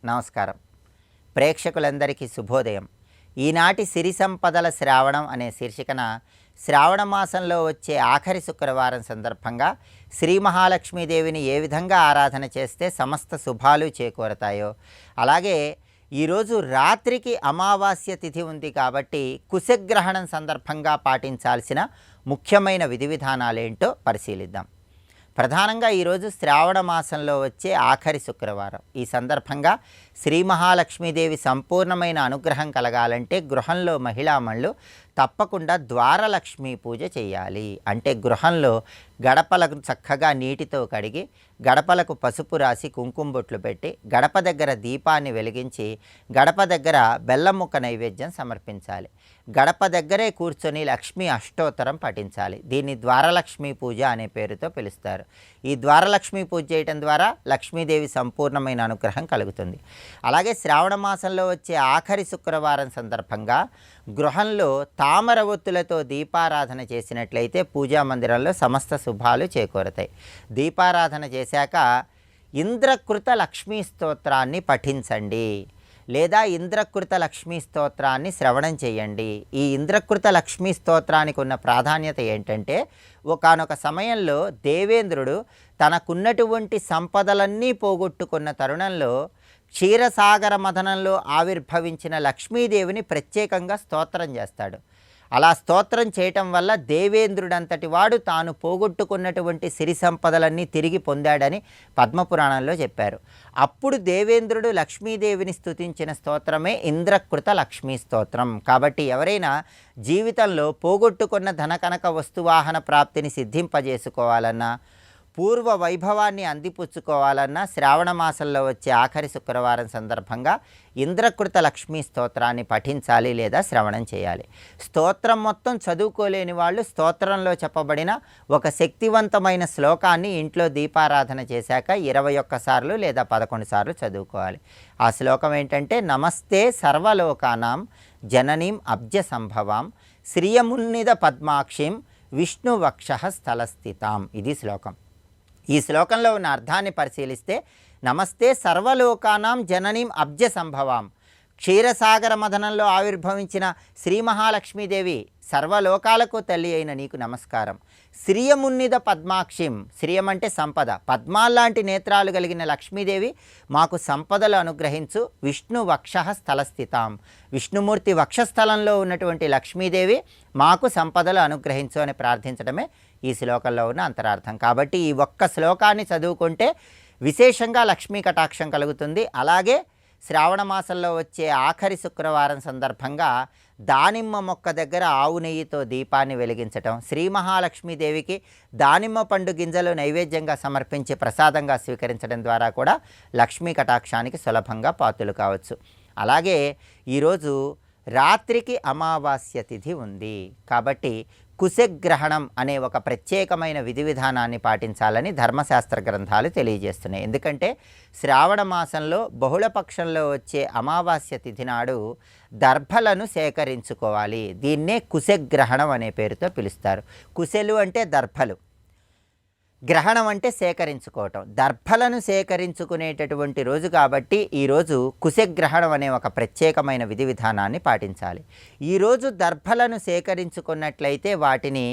నమస్కారం. ప్రేక్షకులందరికీ శుభోదయం. ఈనాటి సిరి సంపదల శ్రావణం అనే శీర్షికన శ్రావణ మాసంలో వచ్చే ఆఖరి శుక్రవారం సందర్భంగా శ్రీ మహాలక్ష్మీదేవిని ఏ విధంగా ఆరాధన చేస్తే సమస్త శుభాలు చేకూరతాయో, అలాగే ఈరోజు రాత్రికి అమావాస్య తిథి ఉంది కాబట్టి కుశగ్రహణం సందర్భంగా పాటించాల్సిన ముఖ్యమైన విధి విధానాలేంటో పరిశీలిద్దాం. ప్రధానంగా ఈరోజు శ్రావణ మాసంలో వచ్చే ఆఖరి శుక్రవారం. ఈ సందర్భంగా శ్రీ మహాలక్ష్మీదేవి సంపూర్ణమైన అనుగ్రహం కలగాలంటే గృహంలో మహిళామణులు తప్పకుండా ద్వారలక్ష్మీ పూజ చేయాలి. అంటే గృహంలో గడపలకు చక్కగా నీటితో కడిగి గడపలకు పసుపు రాసి కుంకుమ బొట్లు పెట్టి గడప దగ్గర దీపాన్ని వెలిగించి గడప దగ్గర బెల్లం ముక్క నైవేద్యం సమర్పించాలి. గడప దగ్గరే కూర్చొని లక్ష్మీ అష్టోత్తరం పఠించాలి. దీన్ని ద్వారలక్ష్మీ పూజ అనే పేరుతో పిలుస్తారు. ఈ ద్వారలక్ష్మీ పూజ చేయడం ద్వారా లక్ష్మీదేవి సంపూర్ణమైన అనుగ్రహం కలుగుతుంది. అలాగే శ్రావణ మాసంలో వచ్చే ఆఖరి శుక్రవారం సందర్భంగా గృహంలో తామర ఒత్తులతో దీపారాధన చేసినట్లయితే పూజా మందిరంలో సమస్త శుభాలు చేకూరతాయి. దీపారాధన చేశాక ఇంద్రకృత లక్ష్మీ స్తోత్రాన్ని పఠించండి లేదా ఇంద్రకృత లక్ష్మీ స్తోత్రాన్ని శ్రవణం చేయండి. ఈ ఇంద్రకృత లక్ష్మీ స్తోత్రానికి ఉన్న ప్రాధాన్యత ఏంటంటే, ఒకానొక సమయంలో దేవేంద్రుడు తనకున్నటువంటి సంపదలన్నీ పోగొట్టుకున్న తరుణంలో క్షీరసాగర మథనంలో ఆవిర్భవించిన లక్ష్మీదేవిని ప్రత్యేకంగా స్తోత్రం చేస్తాడు. అలా స్తోత్రం చేయటం వల్ల దేవేంద్రుడంతటి వాడు తాను పోగొట్టుకున్నటువంటి సిరి సంపదలన్నీ తిరిగి పొందాడని పద్మపురాణంలో చెప్పారు. అప్పుడు దేవేంద్రుడు లక్ష్మీదేవిని స్తుతించిన స్తోత్రమే ఇంద్రకృత లక్ష్మీ స్తోత్రం. కాబట్టి ఎవరైనా జీవితంలో పోగొట్టుకున్న ధనకనక వస్తువాహన ప్రాప్తిని సిద్ధింపజేసుకోవాలన్నా, పూర్వ వైభవాన్ని అందిపుచ్చుకోవాలన్నా శ్రావణ మాసంలో వచ్చే ఆఖరి శుక్రవారం సందర్భంగా ఇంద్రకృత లక్ష్మీ స్తోత్రాన్ని పఠించాలి లేదా శ్రవణం చేయాలి. స్తోత్రం మొత్తం చదువుకోలేని వాళ్ళు స్తోత్రంలో చెప్పబడిన ఒక శక్తివంతమైన శ్లోకాన్ని ఇంట్లో దీపారాధన చేశాక 21 సార్లు లేదా 11 సార్లు చదువుకోవాలి. ఆ శ్లోకం ఏంటంటే, నమస్తే సర్వలోకానాం జననీం అబ్జ సంభవాం శ్రియమున్నిద పద్మాక్షిం విష్ణువక్షః స్థలస్థితాం. ఇది శ్లోకం. ఈ శ్లోకంలో ఉన్న అర్థాన్ని పరిశీలిస్తే, నమస్తే సర్వలోకానాం జననీం అబ్జ సంభవాం, క్షీరసాగర మథనంలో ఆవిర్భవించిన శ్రీ మహాలక్ష్మీదేవి సర్వలోకాలకు తల్లి అయిన నీకు నమస్కారం. శ్రియమున్నిద పద్మాక్షిం, శ్రియం అంటే సంపద, పద్మాల్లాంటి నేత్రాలు కలిగిన లక్ష్మీదేవి మాకు సంపదలు అనుగ్రహించు. విష్ణు వక్షః స్థలస్థితాం, విష్ణుమూర్తి వక్షస్థలంలో ఉన్నటువంటి లక్ష్మీదేవి మాకు సంపదలు అనుగ్రహించు అని ప్రార్థించడమే ఈ శ్లోకంలో ఉన్న అంతరార్థం. కాబట్టి ఈ ఒక్క శ్లోకాన్ని చదువుకుంటే విశేషంగా లక్ష్మీ కటాక్షం కలుగుతుంది. అలాగే శ్రావణ మాసంలో వచ్చే ఆఖరి శుక్రవారం సందర్భంగా దానిమ్మ మొక్క దగ్గర ఆవు నెయ్యితో దీపాన్ని వెలిగించటం, శ్రీ మహాలక్ష్మీదేవికి దానిమ్మ పండు గింజలు నైవేద్యంగా సమర్పించి ప్రసాదంగా స్వీకరించడం ద్వారా కూడా లక్ష్మీ కటాక్షానికి సులభంగా పాత్రలు కావచ్చు. అలాగే ఈరోజు రాత్రికి అమావాస్య తిథి ఉంది కాబట్టి కుశగ్రహణం అనే ఒక ప్రత్యేకమైన విధి విధానాన్ని పాటించాలని ధర్మశాస్త్ర గ్రంథాలు తెలియజేస్తున్నాయి. ఎందుకంటే శ్రావణ మాసంలో బహుళపక్షంలో వచ్చే అమావాస్య తిథి నాడు దర్భలను సేకరించుకోవాలి. దీన్నే కుశగ్రహణం అనే పేరుతో పిలుస్తారు. కుశలు అంటే దర్భలు, గ్రహణం అంటే సేకరించుకోవటం. దర్భలను సేకరించుకునేటటువంటి రోజు కాబట్టి ఈరోజు కుశగ్రహణం అనే ఒక ప్రత్యేకమైన విధి విధానాన్ని పాటించాలి. ఈరోజు దర్భలను సేకరించుకున్నట్లయితే వాటిని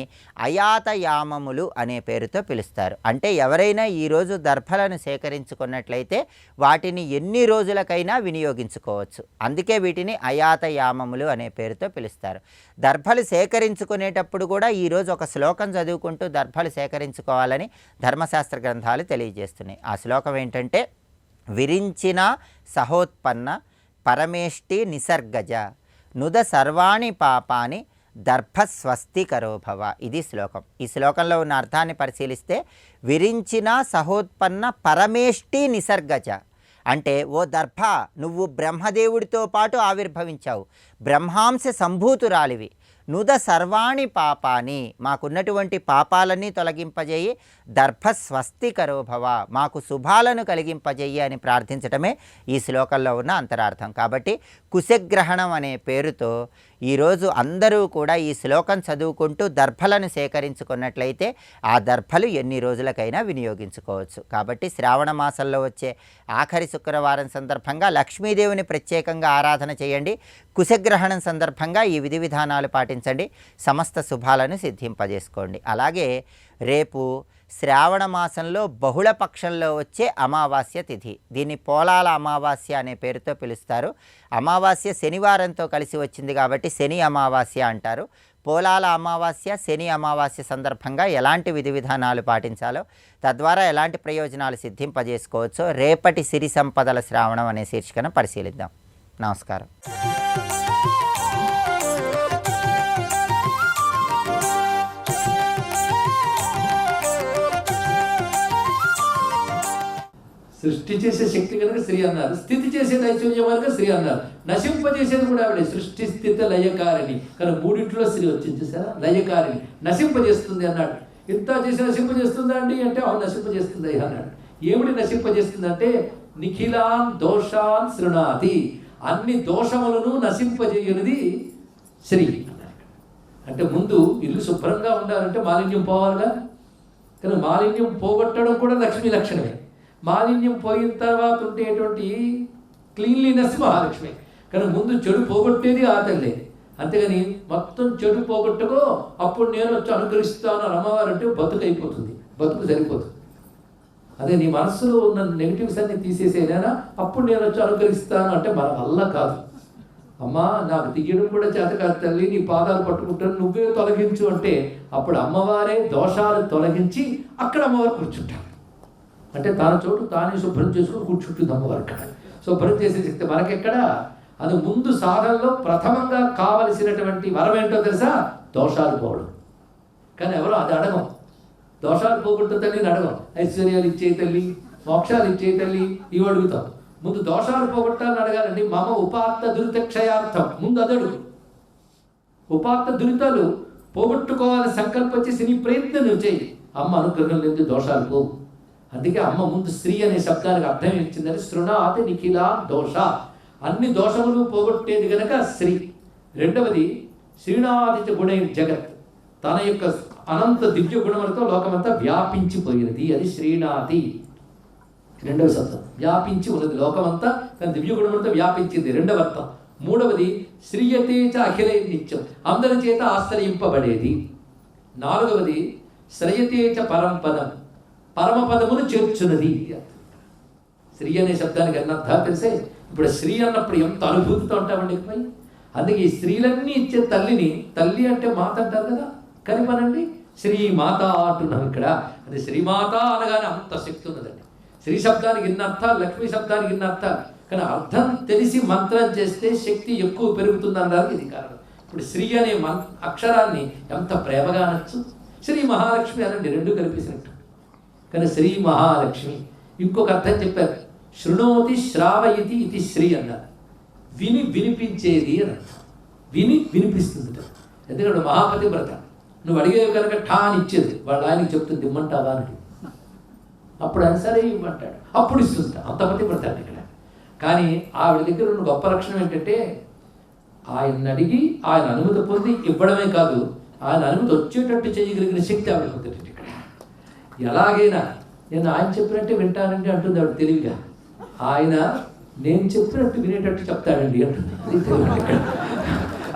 అయాతయామములు అనే పేరుతో పిలుస్తారు. అంటే ఎవరైనా ఈరోజు దర్భలను సేకరించుకున్నట్లయితే వాటిని ఎన్ని రోజులకైనా వినియోగించుకోవచ్చు. అందుకే వీటిని అయాతయామములు అనే పేరుతో పిలుస్తారు. దర్భలు సేకరించుకునేటప్పుడు కూడా ఈరోజు ఒక శ్లోకం చదువుకుంటూ దర్భలు సేకరించుకోవాలని ధర్మశాస్త్ర గ్రంథాలు తెలియజేస్తున్నాయి. ఆ శ్లోకం ఏంటంటే, విరించిన సహోత్పన్న పరమేష్టి నిసర్గజ నుద సర్వాణి పాపాని దర్భస్వస్తికరోభవ. ఇది శ్లోకం. ఈ శ్లోకంలో ఉన్న అర్థాన్ని పరిశీలిస్తే, విరించిన సహోత్పన్న పరమేష్టి నిసర్గజ అంటే, ఓ దర్భ, నువ్వు బ్రహ్మదేవుడితో పాటు ఆవిర్భవించావు, బ్రహ్మాంశ సంభూతురాలివి. నుద సర్వాణి పాపాని, మాకున్నటువంటి పాపాలన్నీ తొలగింపజేయి. దర్భస్వస్తికరోభవ, మాకు శుభాలను కలిగింపజేయి అని ప్రార్థించటమే ఈ శ్లోకంలో ఉన్న అంతరార్థం. కాబట్టి కుశగ్రహణం అనే పేరుతో ఈరోజు అందరూ కూడా ఈ శ్లోకం చదువుకుంటూ దర్భలను సేకరించుకున్నట్లయితే ఆ దర్భలు ఎన్ని రోజులకైనా వినియోగించుకోవచ్చు. కాబట్టి శ్రావణ మాసంలో వచ్చే ఆఖరి శుక్రవారం సందర్భంగా లక్ష్మీదేవిని ప్రత్యేకంగా ఆరాధన చేయండి. కుశగ్రహణం సందర్భంగా ఈ విధి విధానాలు పాటించండి. సమస్త శుభాలను సిద్ధింపజేసుకోండి. అలాగే రేపు శ్రావణ మాసంలో బహుళ పక్షంలో వచ్చే అమావాస్య తిథి, దీన్ని పోలాల అమావాస్య అనే పేరుతో పిలుస్తారు. అమావాస్య శనివారంతో కలిసి వచ్చింది కాబట్టి శని అమావాస్య అంటారు. పోలాల అమావాస్య, శని అమావాస్య సందర్భంగా ఎలాంటి విధి విధానాలు పాటించాలో, తద్వారా ఎలాంటి ప్రయోజనాలు సిద్ధింపజేసుకోవచ్చో రేపటి సిరి సంపదల శ్రావణం అనే శీర్షికను పరిశీలిద్దాం. నమస్కారం. సృష్టి చేసే శక్తి కనుక శ్రీ అన్నారు, స్థితి చేసేది ఐశ్వర్యం కనుక శ్రీ అన్నారు, నశింపజేసేది కూడా ఆవిడే. సృష్టి స్థితి లయకారిణి కనుక మూడింటిలో శ్రీ వచ్చింది చూసారా, లయకారిణి, నశింపజేస్తుంది అన్నాడు. ఇంత చేసి నశింపజేస్తుందా అండి అంటే అవును నశింపజేస్తుంది అన్నాడు. ఏమిటి నశింపజేస్తుంది అంటే నిఖిలాన్ దోషాన్ శృణాతి, అన్ని దోషములను నశింపజేయనిది శ్రీ అన్నాడు. అంటే ముందు ఇల్లు శుభ్రంగా ఉండాలంటే మాలిన్యం పోవాలిగా, కానీ మాలిన్యం పోగొట్టడం కూడా లక్ష్మీ లక్షణమే. మాలిన్యం పోయిన తర్వాత ఉండేటువంటి క్లీన్లీనెస్ మహాలక్ష్మి. కానీ ముందు చెడు పోగొట్టేది ఆ తల్లే. అంతేగాని మొత్తం చెడు పోగొట్టుకో అప్పుడు నేను వచ్చి అనుగ్రహిస్తాను అని అమ్మవారు అంటే బతుకు అయిపోతుంది, బతుకు సరిపోతుంది. అదే నీ మనస్సులో ఉన్న నెగిటివ్స్ అన్ని తీసేసేనా అప్పుడు నేను వచ్చి అనుగ్రహిస్తాను అంటే మన వల్ల కాదు. అమ్మా నాకు తీయడం కూడా చేత కాదు తల్లి, నీ పాదాలు పట్టుకుంటాను నువ్వే తొలగించు అంటే అప్పుడు అమ్మవారే దోషాలు తొలగించి అక్కడ అమ్మవారు కూర్చుంటారు. అంటే తన చోటు తానే శుభ్రం చేసుకుని కూర్చుంటుంది అమ్మవారు అక్కడ. శుభ్రం చేసే శక్తి మనకెక్కడ? అది ముందు సాధనలో ప్రథమంగా కావలసినటువంటి వరం ఏంటో తెలుసా? దోషాలు పోవడం. కానీ ఎవరో అది అడగం. దోషాలు పోగొట్టు తల్లిని అడగం. ఐశ్వర్యాలు ఇచ్చే తల్లి, మోక్షాలు ఇచ్చే తల్లి ఇవి అడుగుతాం. ముందు దోషాలు పోగొట్టాలని అడగాలండి. మమ ఉపాత్త దురితక్షయార్థం, ముందు అదడు. ఉపాత్త దురితాలు పోగొట్టుకోవాలని సంకల్పం చేసి నీ ప్రయత్నం నువ్వు చేయి. అమ్మ అనుగ్రహం లేదు దోషాలు పోవు. అందుకే అమ్మ ముందు స్త్రీ అనే శబ్దానికి అర్థం ఇచ్చిందని శృణాతి నిఖిలా దోష, అన్ని దోషములు పోగొట్టేది గనక శ్రీ. రెండవది శ్రీనాదిత గుణ జగత్, తన యొక్క అనంత దివ్య గుణములతో లోకమంతా వ్యాపించిపోయినది, అది శ్రీనాథి. రెండవ శబ్దం వ్యాపించి ఉన్నది, లోకమంతా తన దివ్య గుణములతో వ్యాపించింది రెండవ అర్థం. మూడవది శ్రీయతేచ అఖిలై నిత్యం, అందరి చేత ఆశ్రయింపబడేది. నాలుగవది శ్రయతేచ పరంపదం, పరమపదమును చేర్చున్నది. శ్రీ అనే శబ్దానికి అన్నర్థం తెలిసే. ఇప్పుడు శ్రీ అన్నప్పుడు ఎంత అనుభూతితో ఉంటామండి పై. అందుకే ఈ స్త్రీలన్నీ ఇచ్చే తల్లిని, తల్లి అంటే మాత అంటారు కదా, కనిపనండి శ్రీ మాత అంటున్నాం ఇక్కడ. అది శ్రీమాత అనగానే అంత శక్తి ఉన్నదండి. శ్రీ శబ్దానికి ఇన్న అర్థాలు, లక్ష్మీ శబ్దానికి ఇన్న అర్థాలు. కానీ అర్థం తెలిసి మంత్రం చేస్తే శక్తి ఎక్కువ పెరుగుతుంది అనడానికి ఇది కారణం. ఇప్పుడు శ్రీ అనే అక్షరాన్ని ఎంత ప్రేమగా అనొచ్చు. శ్రీ మహాలక్ష్మి అనండి, రెండు కల్పించినట్టు. కానీ శ్రీ మహాలక్ష్మి. ఇంకొక అర్థం చెప్పారు, శృణోతి శ్రావయితి ఇది శ్రీ అన్నారు. విని వినిపించేది అని అర్థం. విని వినిపిస్తుంది. ఎందుకంటే మహాపతి వ్రత, నువ్వు అడిగేవి కనుక ఠా అని ఇచ్చేది, వాళ్ళు ఆయనకి చెప్తుంది ఇమ్మంటావా అని. అప్పుడు ఆయన సరే ఇవ్వమంటాడు, అప్పుడు ఇస్తుంది. అంత పతి వ్రత ఇక్కడ. కానీ ఆవిడ దగ్గర ఉన్న గొప్ప లక్షణం ఏంటంటే ఆయన అడిగి ఆయన అనుమతి పొంది ఇవ్వడమే కాదు, ఆయన అనుమతి వచ్చేటట్టు చేయగలిగిన శక్తి ఆవిడకు ఉంటుంది ఇక్కడ. ఎలాగైనా నేను ఆయన చెప్పినట్టే వింటానండి అంటుంది ఆవిడ తెలివిగా. ఆయన నేను చెప్పినట్టు వినేటట్టు చెప్తాడండి అంటుంది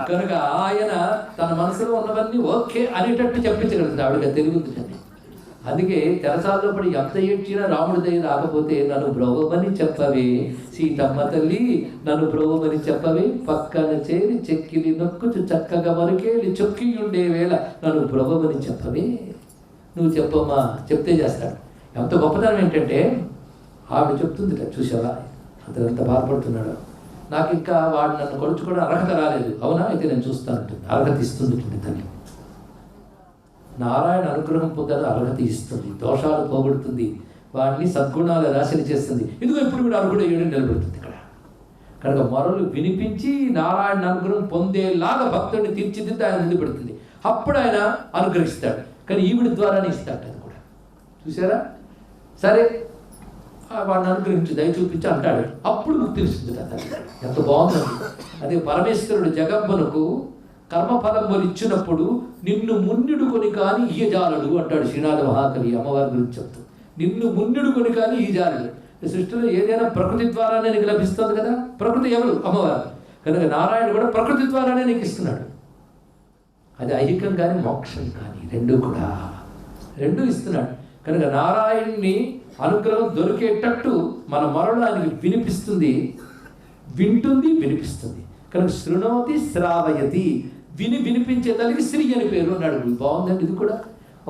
కనుక ఆయన తన మనసులో ఉన్నవన్నీ ఓకే అనేటట్టు చెప్పించగలుగుతుంది ఆవిడగా తెలివిందండి. అందుకే తెరసాల్లో పడి ఎంత ఏడ్చినా రాముడి దయ రాకపోతే నన్ను బ్రోవమని చెప్పవే సీతమ్మ తల్లి, నన్ను బ్రోవమని చెప్పవే, పక్కన చేరి చెక్కిలి నొక్కుచు చక్కగా మరుకేలి చొక్కి ఉండే వేళ నన్ను బ్రోవమని చెప్పవే. నువ్వు చెప్పమ్మా, చెప్తే చేస్తాడు. ఎంత గొప్పతనం ఏంటంటే ఆవిడ చెప్తుంది చూసావా అతను ఎంత బాధపడుతున్నాడు, నాకు ఇంకా వాడు నన్ను కొడుచుకోవడం అర్హత రాలేదు, అవునా అయితే నేను చూస్తాను ఉంటుంది. అర్హత ఇస్తుంది తల్లి. నారాయణ అనుగ్రహం పొందాలి, అర్హత ఇస్తుంది, దోషాలు పోగొడుతుంది, వాడిని సద్గుణాల రాశిని చేస్తుంది. ఇదిగో ఇప్పుడు కూడా అర్హుడు అయ్యాడు నిలబెడుతుంది ఇక్కడ. కనుక మొరలు వినిపించి నారాయణ అనుగ్రహం పొందేలాగా భక్తుడిని తీర్చిదిద్ది ఆయన ముందు పెడుతుంది. అప్పుడు ఆయన అనుగ్రహిస్తాడు. కానీ ఈవిడి ద్వారానే ఇస్తాడు అది కూడా. చూసారా? సరే వాడిని అనుగ్రహించి దయ చూపించి అంటాడు. అప్పుడు ముక్తి ఇస్తుంది. ఎంత బాగుందండి. అదే పరమేశ్వరుడు జగమ్మనకు కర్మఫలములు ఇచ్చినప్పుడు నిన్ను మున్నిడుకొని కానీ ఈయజాలడు అంటాడు శ్రీనాథ మహాకవి అమ్మవారి గురించి చెప్తూ. నిన్ను మున్నిడుకొని కానీ ఈజాలడు. సృష్టిలో ఏదైనా ప్రకృతి ద్వారానే నీకు లభిస్తుంది కదా. ప్రకృతి ఎవరు? అమ్మవారు. కనుక నారాయణ కూడా ప్రకృతి ద్వారానే నీకు ఇస్తున్నాడు. అది ఐహికం కానీ మోక్షం కానీ రెండు ఇస్తున్నాడు. కనుక నారాయణుని అనుగ్రహం దొరికేటట్టు మన మొరలు ఆయనకి వినిపిస్తుంది, వినిపిస్తుంది. కనుక శృణోతి శ్రావయతి, వినిపించే తల్లికి శ్రీ అని పేరు అన్నాడు. బాగుందండి. ఇది కూడా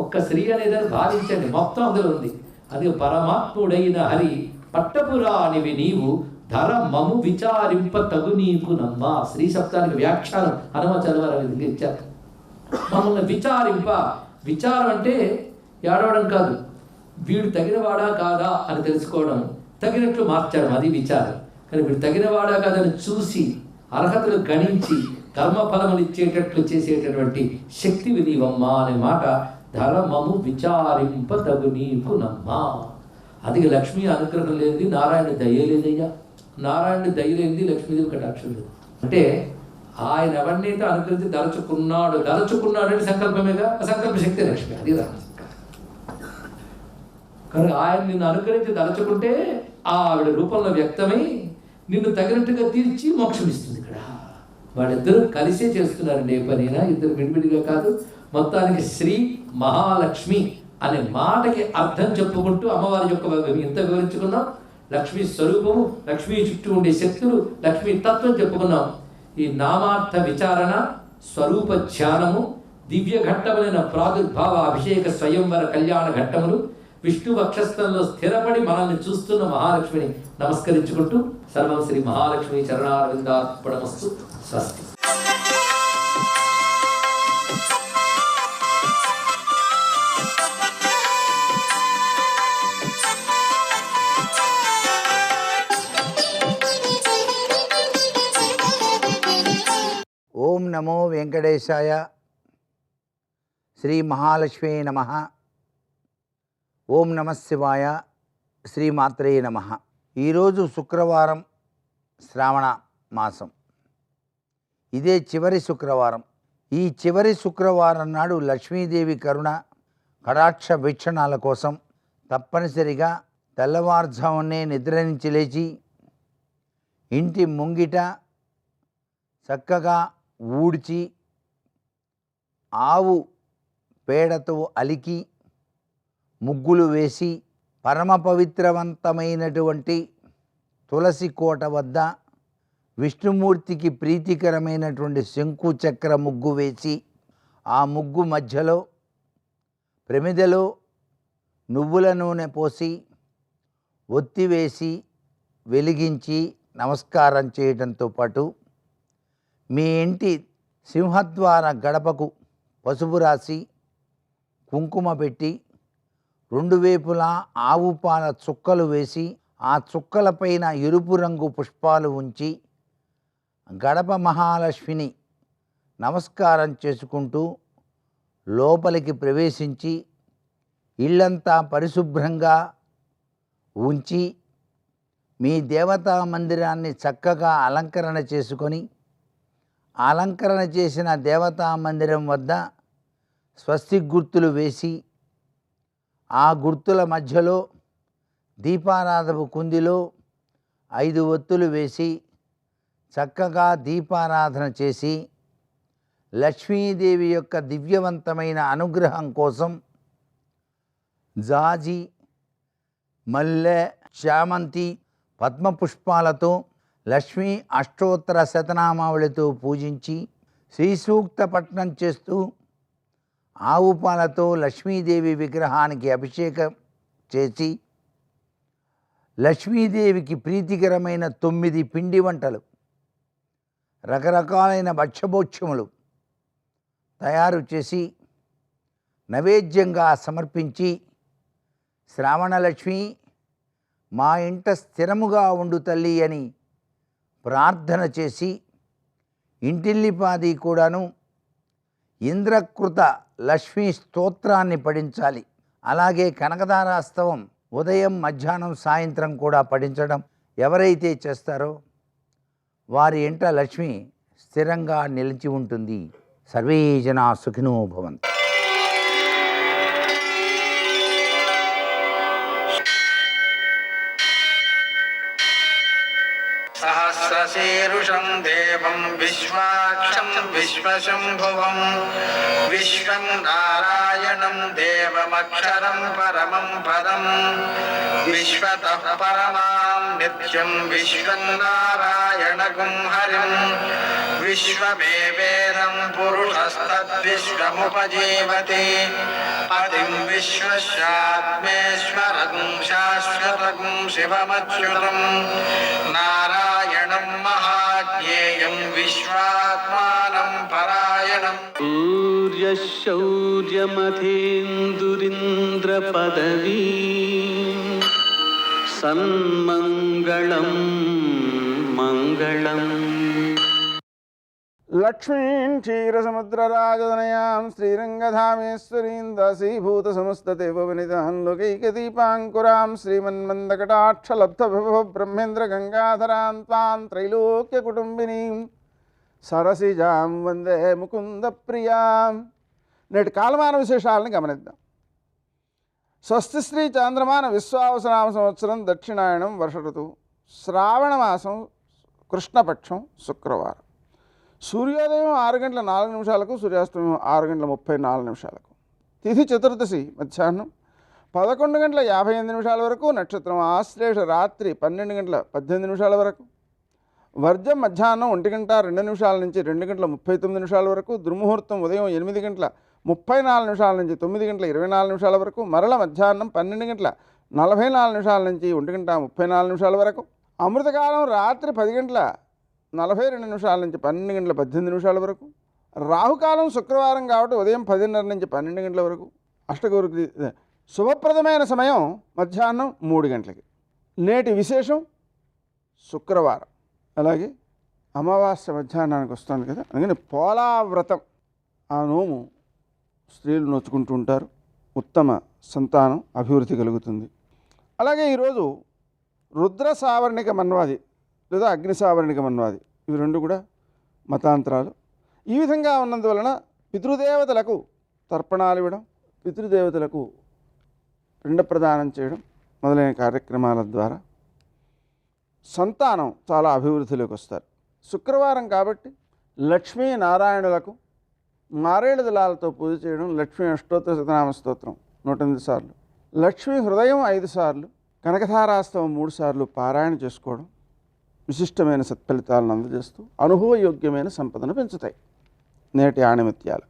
ఒక్క శ్రీ అనేదాన్ని భావించండి, మొత్తం అందులో ఉంది. అది పరమాత్ముడైన హరి పట్టపురానివి నీవు ధర మము విచారింప తగు నీకు నమ్మా. శ్రీ శబ్దానికి వ్యాఖ్యానం హనుమాచార్య వారు విధంగా ఇచ్చారు. మమ్మల్ని విచారం అంటే ఏడవడం కాదు, వీడు తగినవాడా కాదా అని తెలుసుకోవడం, తగినట్లు మార్చడం, అది విచారం. కానీ వీడు తగినవాడా కాదని చూసి అర్హతలు గణించి కర్మఫలములు ఇచ్చేటట్లు చేసేటటువంటి శక్తివి నీవమ్మా అనే మాట. ధర్మము విచారింప తగు నీకు నమ్మా. అది లక్ష్మీ అనుగ్రహం లేనిది నారాయణ దయ లేదయ్యా. నారాయణ దయ లేనిది లక్ష్మీదేవి కటాక్షం లేదు. అంటే ఆయన ఎవరినైతే అనుగ్రహించి దలుచుకున్నాడు అంటే సంకల్పమేగా. సంకల్ప శక్తి లక్ష్మి, అది రామ. కనుక ఆయన నిన్ను అనుగ్రహించి దలుచుకుంటే ఆవిడ రూపంలో వ్యక్తమై నిన్ను తగినట్టుగా తీర్చి మోక్షం ఇస్తుంది. ఇక్కడ వాళ్ళిద్దరూ కలిసే చేస్తున్నారండి ఏ పనైనా, ఇద్దరు విడివిడిగా కాదు. మొత్తానికి శ్రీ మహాలక్ష్మి అనే మాటకి అర్థం చెప్పుకుంటూ అమ్మవారి యొక్క ఎంత వివరించుకున్నాం. లక్ష్మీ స్వరూపము, లక్ష్మీ చుట్టూ ఉండే శక్తులు, లక్ష్మీ తత్వం చెప్పుకున్నాం. ఈ నామార్థ విచారణ, స్వరూప ధ్యానము, దివ్య ఘట్టములైన ప్రాదుర్భావ అభిషేక స్వయంవర కళ్యాణ ఘట్టములు, విష్ణు వక్షస్థంలో స్థిరపడి మనల్ని చూస్తున్న మహాలక్ష్మిని నమస్కరించుకుంటూ సర్వం శ్రీ మహాలక్ష్మి చరణారవిందార్పణమస్తు. స్వస్తి. ఓం నమో వెంకటేశాయ. శ్రీ మహాలక్ష్మీ నమః. ఓం నమ శివాయ. శ్రీమాత్రే నమః. ఈరోజు శుక్రవారం, శ్రావణ మాసం. ఇదే చివరి శుక్రవారం. ఈ చివరి శుక్రవారం నాడు లక్ష్మీదేవి కరుణ కటాక్ష వీక్షణాల కోసం తప్పనిసరిగా తెల్లవారుజామునే నిద్ర నుంచి లేచి ఇంటి ముంగిట చక్కగా ఊడ్చి ఆవు పేడతో అలికి ముగ్గులు వేసి పరమ పవిత్రవంతమైనటువంటి తులసి కోట వద్ద విష్ణుమూర్తికి ప్రీతికరమైనటువంటి శంకు చక్ర ముగ్గు వేసి ఆ ముగ్గు మధ్యలో ప్రమిదలో నువ్వుల నూనె పోసి ఒత్తి వేసి వెలిగించి నమస్కారం చేయడంతో పాటు మీ ఇంటి సింహద్వార గడపకు పసుపు రాసి కుంకుమ పెట్టి రెండు వైపులా ఆవు పాల చుక్కలు వేసి ఆ చుక్కలపైన ఎరుపు రంగు పుష్పాలు ఉంచి గడప మహాలక్ష్మిని నమస్కారం చేసుకుంటూ లోపలికి ప్రవేశించి ఇల్లంతా పరిశుభ్రంగా ఉంచి మీ దేవతా మందిరాన్ని చక్కగా అలంకరణ చేసుకొని అలంకరణ చేసిన దేవతా మందిరం వద్ద స్వస్తిక్ గుర్తులు వేసి ఆ గుర్తుల మధ్యలో దీపారాధపు కుందిలో 5 ఒత్తులు వేసి చక్కగా దీపారాధన చేసి లక్ష్మీదేవి యొక్క దివ్యవంతమైన అనుగ్రహం కోసం జాజి, మల్లె, చామంతి, పద్మపుష్పాలతో లక్ష్మీ అష్టోత్తర శతనామావళితో పూజించి శ్రీ సూక్త పఠనం చేస్తూ ఆవు పాలతో లక్ష్మీదేవి విగ్రహానికి అభిషేకం చేసి లక్ష్మీదేవికి ప్రీతికరమైన 9 పిండి వంటలు, రకరకాలైన భక్ష్యభోక్ష్యములు తయారు చేసి నైవేద్యంగా సమర్పించి శ్రావణలక్ష్మి మా ఇంట స్థిరముగా ఉండు తల్లి అని ప్రార్థన చేసి ఇంటిల్లిపాది కూడాను ఇంద్రకృత లక్ష్మీ స్తోత్రాన్ని పఠించాలి. అలాగే కనకదారాస్తవం ఉదయం, మధ్యాహ్నం, సాయంత్రం కూడా పఠించడం ఎవరైతే చేస్తారో వారి ఇంట లక్ష్మి స్థిరంగా నిలిచి ఉంటుంది. సర్వే జనా సుఖినో భవంతు. సహస్రశీరుషం దేవం విశ్వాక్షం విశ్వశంభువం విశ్వం నారాయణం దేవమక్షరం పరమం పదం విశ్వతః పరమాం నిత్యం విశ్వం నారాయణగుం హరిం విశ్వమేవేదం పురుషస్తద్విశ్వముపజీవతి పతిం విశ్వస్యాత్మేశ్వరం శాశ్వతం శివమచ్యుతం నారాయణం మహాజ్ఞేయం విశ్వాత్మానం పరాయణం. సూర్యశౌర్యమథేందురింద్ర పదవీ సన్మంగళం మంగళం. లక్ష్మీం క్షీరసముద్రరాజదనయాం శ్రీరంగధామేశ్వరీం దాసీభూతసమస్తదేవవనితాం లోకైకదీపాంకురాం శ్రీమన్మందకటాక్షలబ్ధవిభవ బ్రహ్మేంద్ర గంగాధరాం త్వాం త్రైలోక్యకుటుంబినీం సరసిజాం వందే ముకుంద ప్రియాం. నేటి కాలమాన విశేషాలను గమనిద్దాం. స్వస్తి శ్రీ చాంద్రమాన విశ్వావసనామ సంవత్సరం దక్షిణాయనం వర్ష ఋతువు శ్రావణ మాసం కృష్ణపక్షం శుక్రవారం. సూర్యోదయం 6:04 సూర్యాస్తమయం 6:34. తిథి చతుర్దశి మధ్యాహ్నం 11:58 వరకు. నక్షత్రం ఆశ్లేష రాత్రి 12:18 వరకు. వర్జం మధ్యాహ్నం 1:02 నుంచి 2:39 వరకు. దుర్ముహూర్తం ఉదయం 8:34 నుంచి 9:24 వరకు. మరల మధ్యాహ్నం 12:44 నుంచి 1:34 వరకు. అమృతకాలం రాత్రి 10:42 నుంచి 12:18 వరకు. రాహుకాలం శుక్రవారం కాబట్టి ఉదయం 10:30 నుంచి 12 గంటల వరకు. అష్టగౌరికి శుభప్రదమైన సమయం మధ్యాహ్నం 3 గంటలకి. నేటి విశేషం శుక్రవారం, అలాగే అమావాస్య మధ్యాహ్నానికి వస్తుంది కదా, అందుకని పోలావ్రతం ఆ నోము స్త్రీలు నొచ్చుకుంటూ ఉంటారు. ఉత్తమ సంతానం అభివృద్ధి కలుగుతుంది. అలాగే ఈరోజు రుద్ర సావర్ణిక మన్వాది లేదా అగ్ని సావర్ణిక మన్వాది, ఇవి రెండు కూడా మతాంతరాలు. ఈ విధంగా ఉన్నందువలన పితృదేవతలకు తర్పణాలు ఇవ్వడం, పితృదేవతలకు పిండ ప్రదానం చేయడం మొదలైన కార్యక్రమాల ద్వారా సంతానం చాలా అభివృద్ధిలోకి వస్తారు. శుక్రవారం కాబట్టి లక్ష్మీ నారాయణులకు మారేడు దళాలతో పూజ చేయడం, లక్ష్మీ అష్టోత్తర శతనామ స్తోత్రం 108 సార్లు, లక్ష్మీ హృదయం 5 సార్లు, కనకధారాస్తవం 3 సార్లు పారాయణ చేసుకోవడం విశిష్టమైన సత్ఫలితాలను అందజేస్తూ అనుభవయోగ్యమైన సంపదను పెంచుతాయి. నేటి ఆణిమిత్యాలు.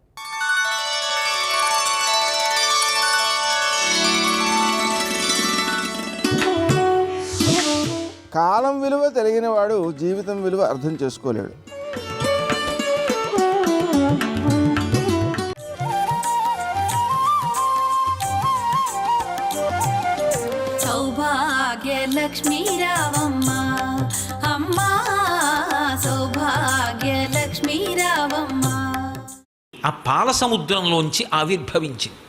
కాలం విలువ తెలియనివాడు జీవితం విలువ అర్థం చేసుకోలేడు. సౌభాగ్యలక్ష్మీ రావమ్మ అమ్మా, సౌభాగ్యలక్ష్మీ రావమ్మ. ఆ పాల సముద్రంలోంచి ఆవిర్భవించింది.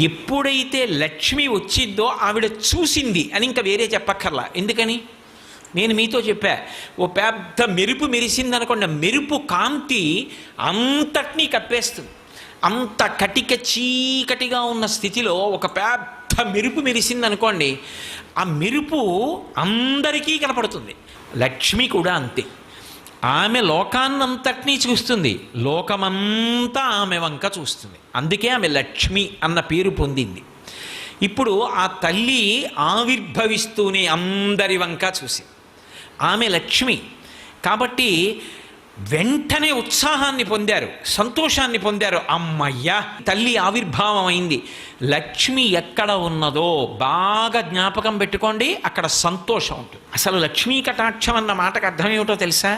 ఎప్పుడైతే లక్ష్మి వచ్చిందో ఆవిడ చూసింది అని ఇంకా వేరే చెప్పక్కర్లా. ఎందుకని నేను మీతో చెప్పా, ఓ పెద్ద మెరుపు మెరిసింది అనుకోండి, మెరుపు కాంతి అంతటినీ కప్పేస్తుంది. అంత కటిక చీకటిగా ఉన్న స్థితిలో ఒక పెద్ద మెరుపు మెరిసింది అనుకోండి, ఆ మెరుపు అందరికీ కనపడుతుంది. లక్ష్మి కూడా అంతే. ఆమె లోకాన్నంతటినీ చూస్తుంది, లోకమంతా ఆమె వంక చూస్తుంది. అందుకే ఆమె లక్ష్మి అన్న పేరు పొందింది. ఇప్పుడు ఆ తల్లి ఆవిర్భవిస్తూనే అందరి వంక చూసి ఆమె లక్ష్మి కాబట్టి వెంటనే ఉత్సాహాన్ని పొందారు, సంతోషాన్ని పొందారు. అమ్మయ్యా, తల్లి ఆవిర్భావం అయింది. లక్ష్మి ఎక్కడ ఉన్నదో బాగా జ్ఞాపకం పెట్టుకోండి, అక్కడ సంతోషం ఉంటుంది. అసలు లక్ష్మీ కటాక్షం అన్న మాటకు అర్థం ఏమిటో తెలుసా?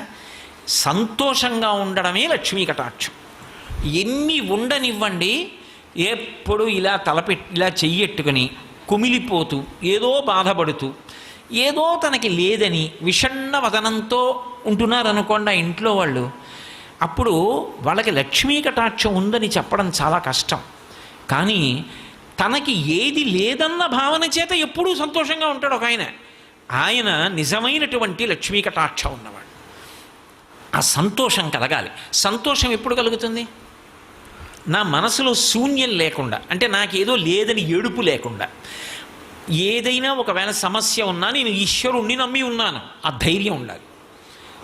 సంతోషంగా ఉండడమే లక్ష్మీ కటాక్షం. ఎన్ని ఉండనివ్వండి, ఎప్పుడు ఇలా ఇలా చెయ్యెట్టుకుని కుమిలిపోతూ ఏదో బాధపడుతూ ఏదో తనకి లేదని విషణ్ణ వదనంతో ఉంటున్నారనుకోండి ఆ ఇంట్లో వాళ్ళు, అప్పుడు వాళ్ళకి లక్ష్మీ కటాక్షం ఉందని చెప్పడం చాలా కష్టం. కానీ తనకి ఏది లేదన్న భావన చేత ఎప్పుడూ సంతోషంగా ఉంటాడు ఒక ఆయన. ఆయన నిజమైనటువంటి లక్ష్మీ కటాక్షం ఉన్నవాడు. ఆ సంతోషం కలగాలి. సంతోషం ఎప్పుడు కలుగుతుంది? నా మనసులో శూన్యం లేకుండా, అంటే నాకేదో లేదని ఏడుపు లేకుండా, ఏదైనా ఒకవేళ సమస్య ఉన్నా నేను ఈశ్వరుణ్ణి నమ్మి ఉన్నాను, ఆ ధైర్యం ఉండాలి.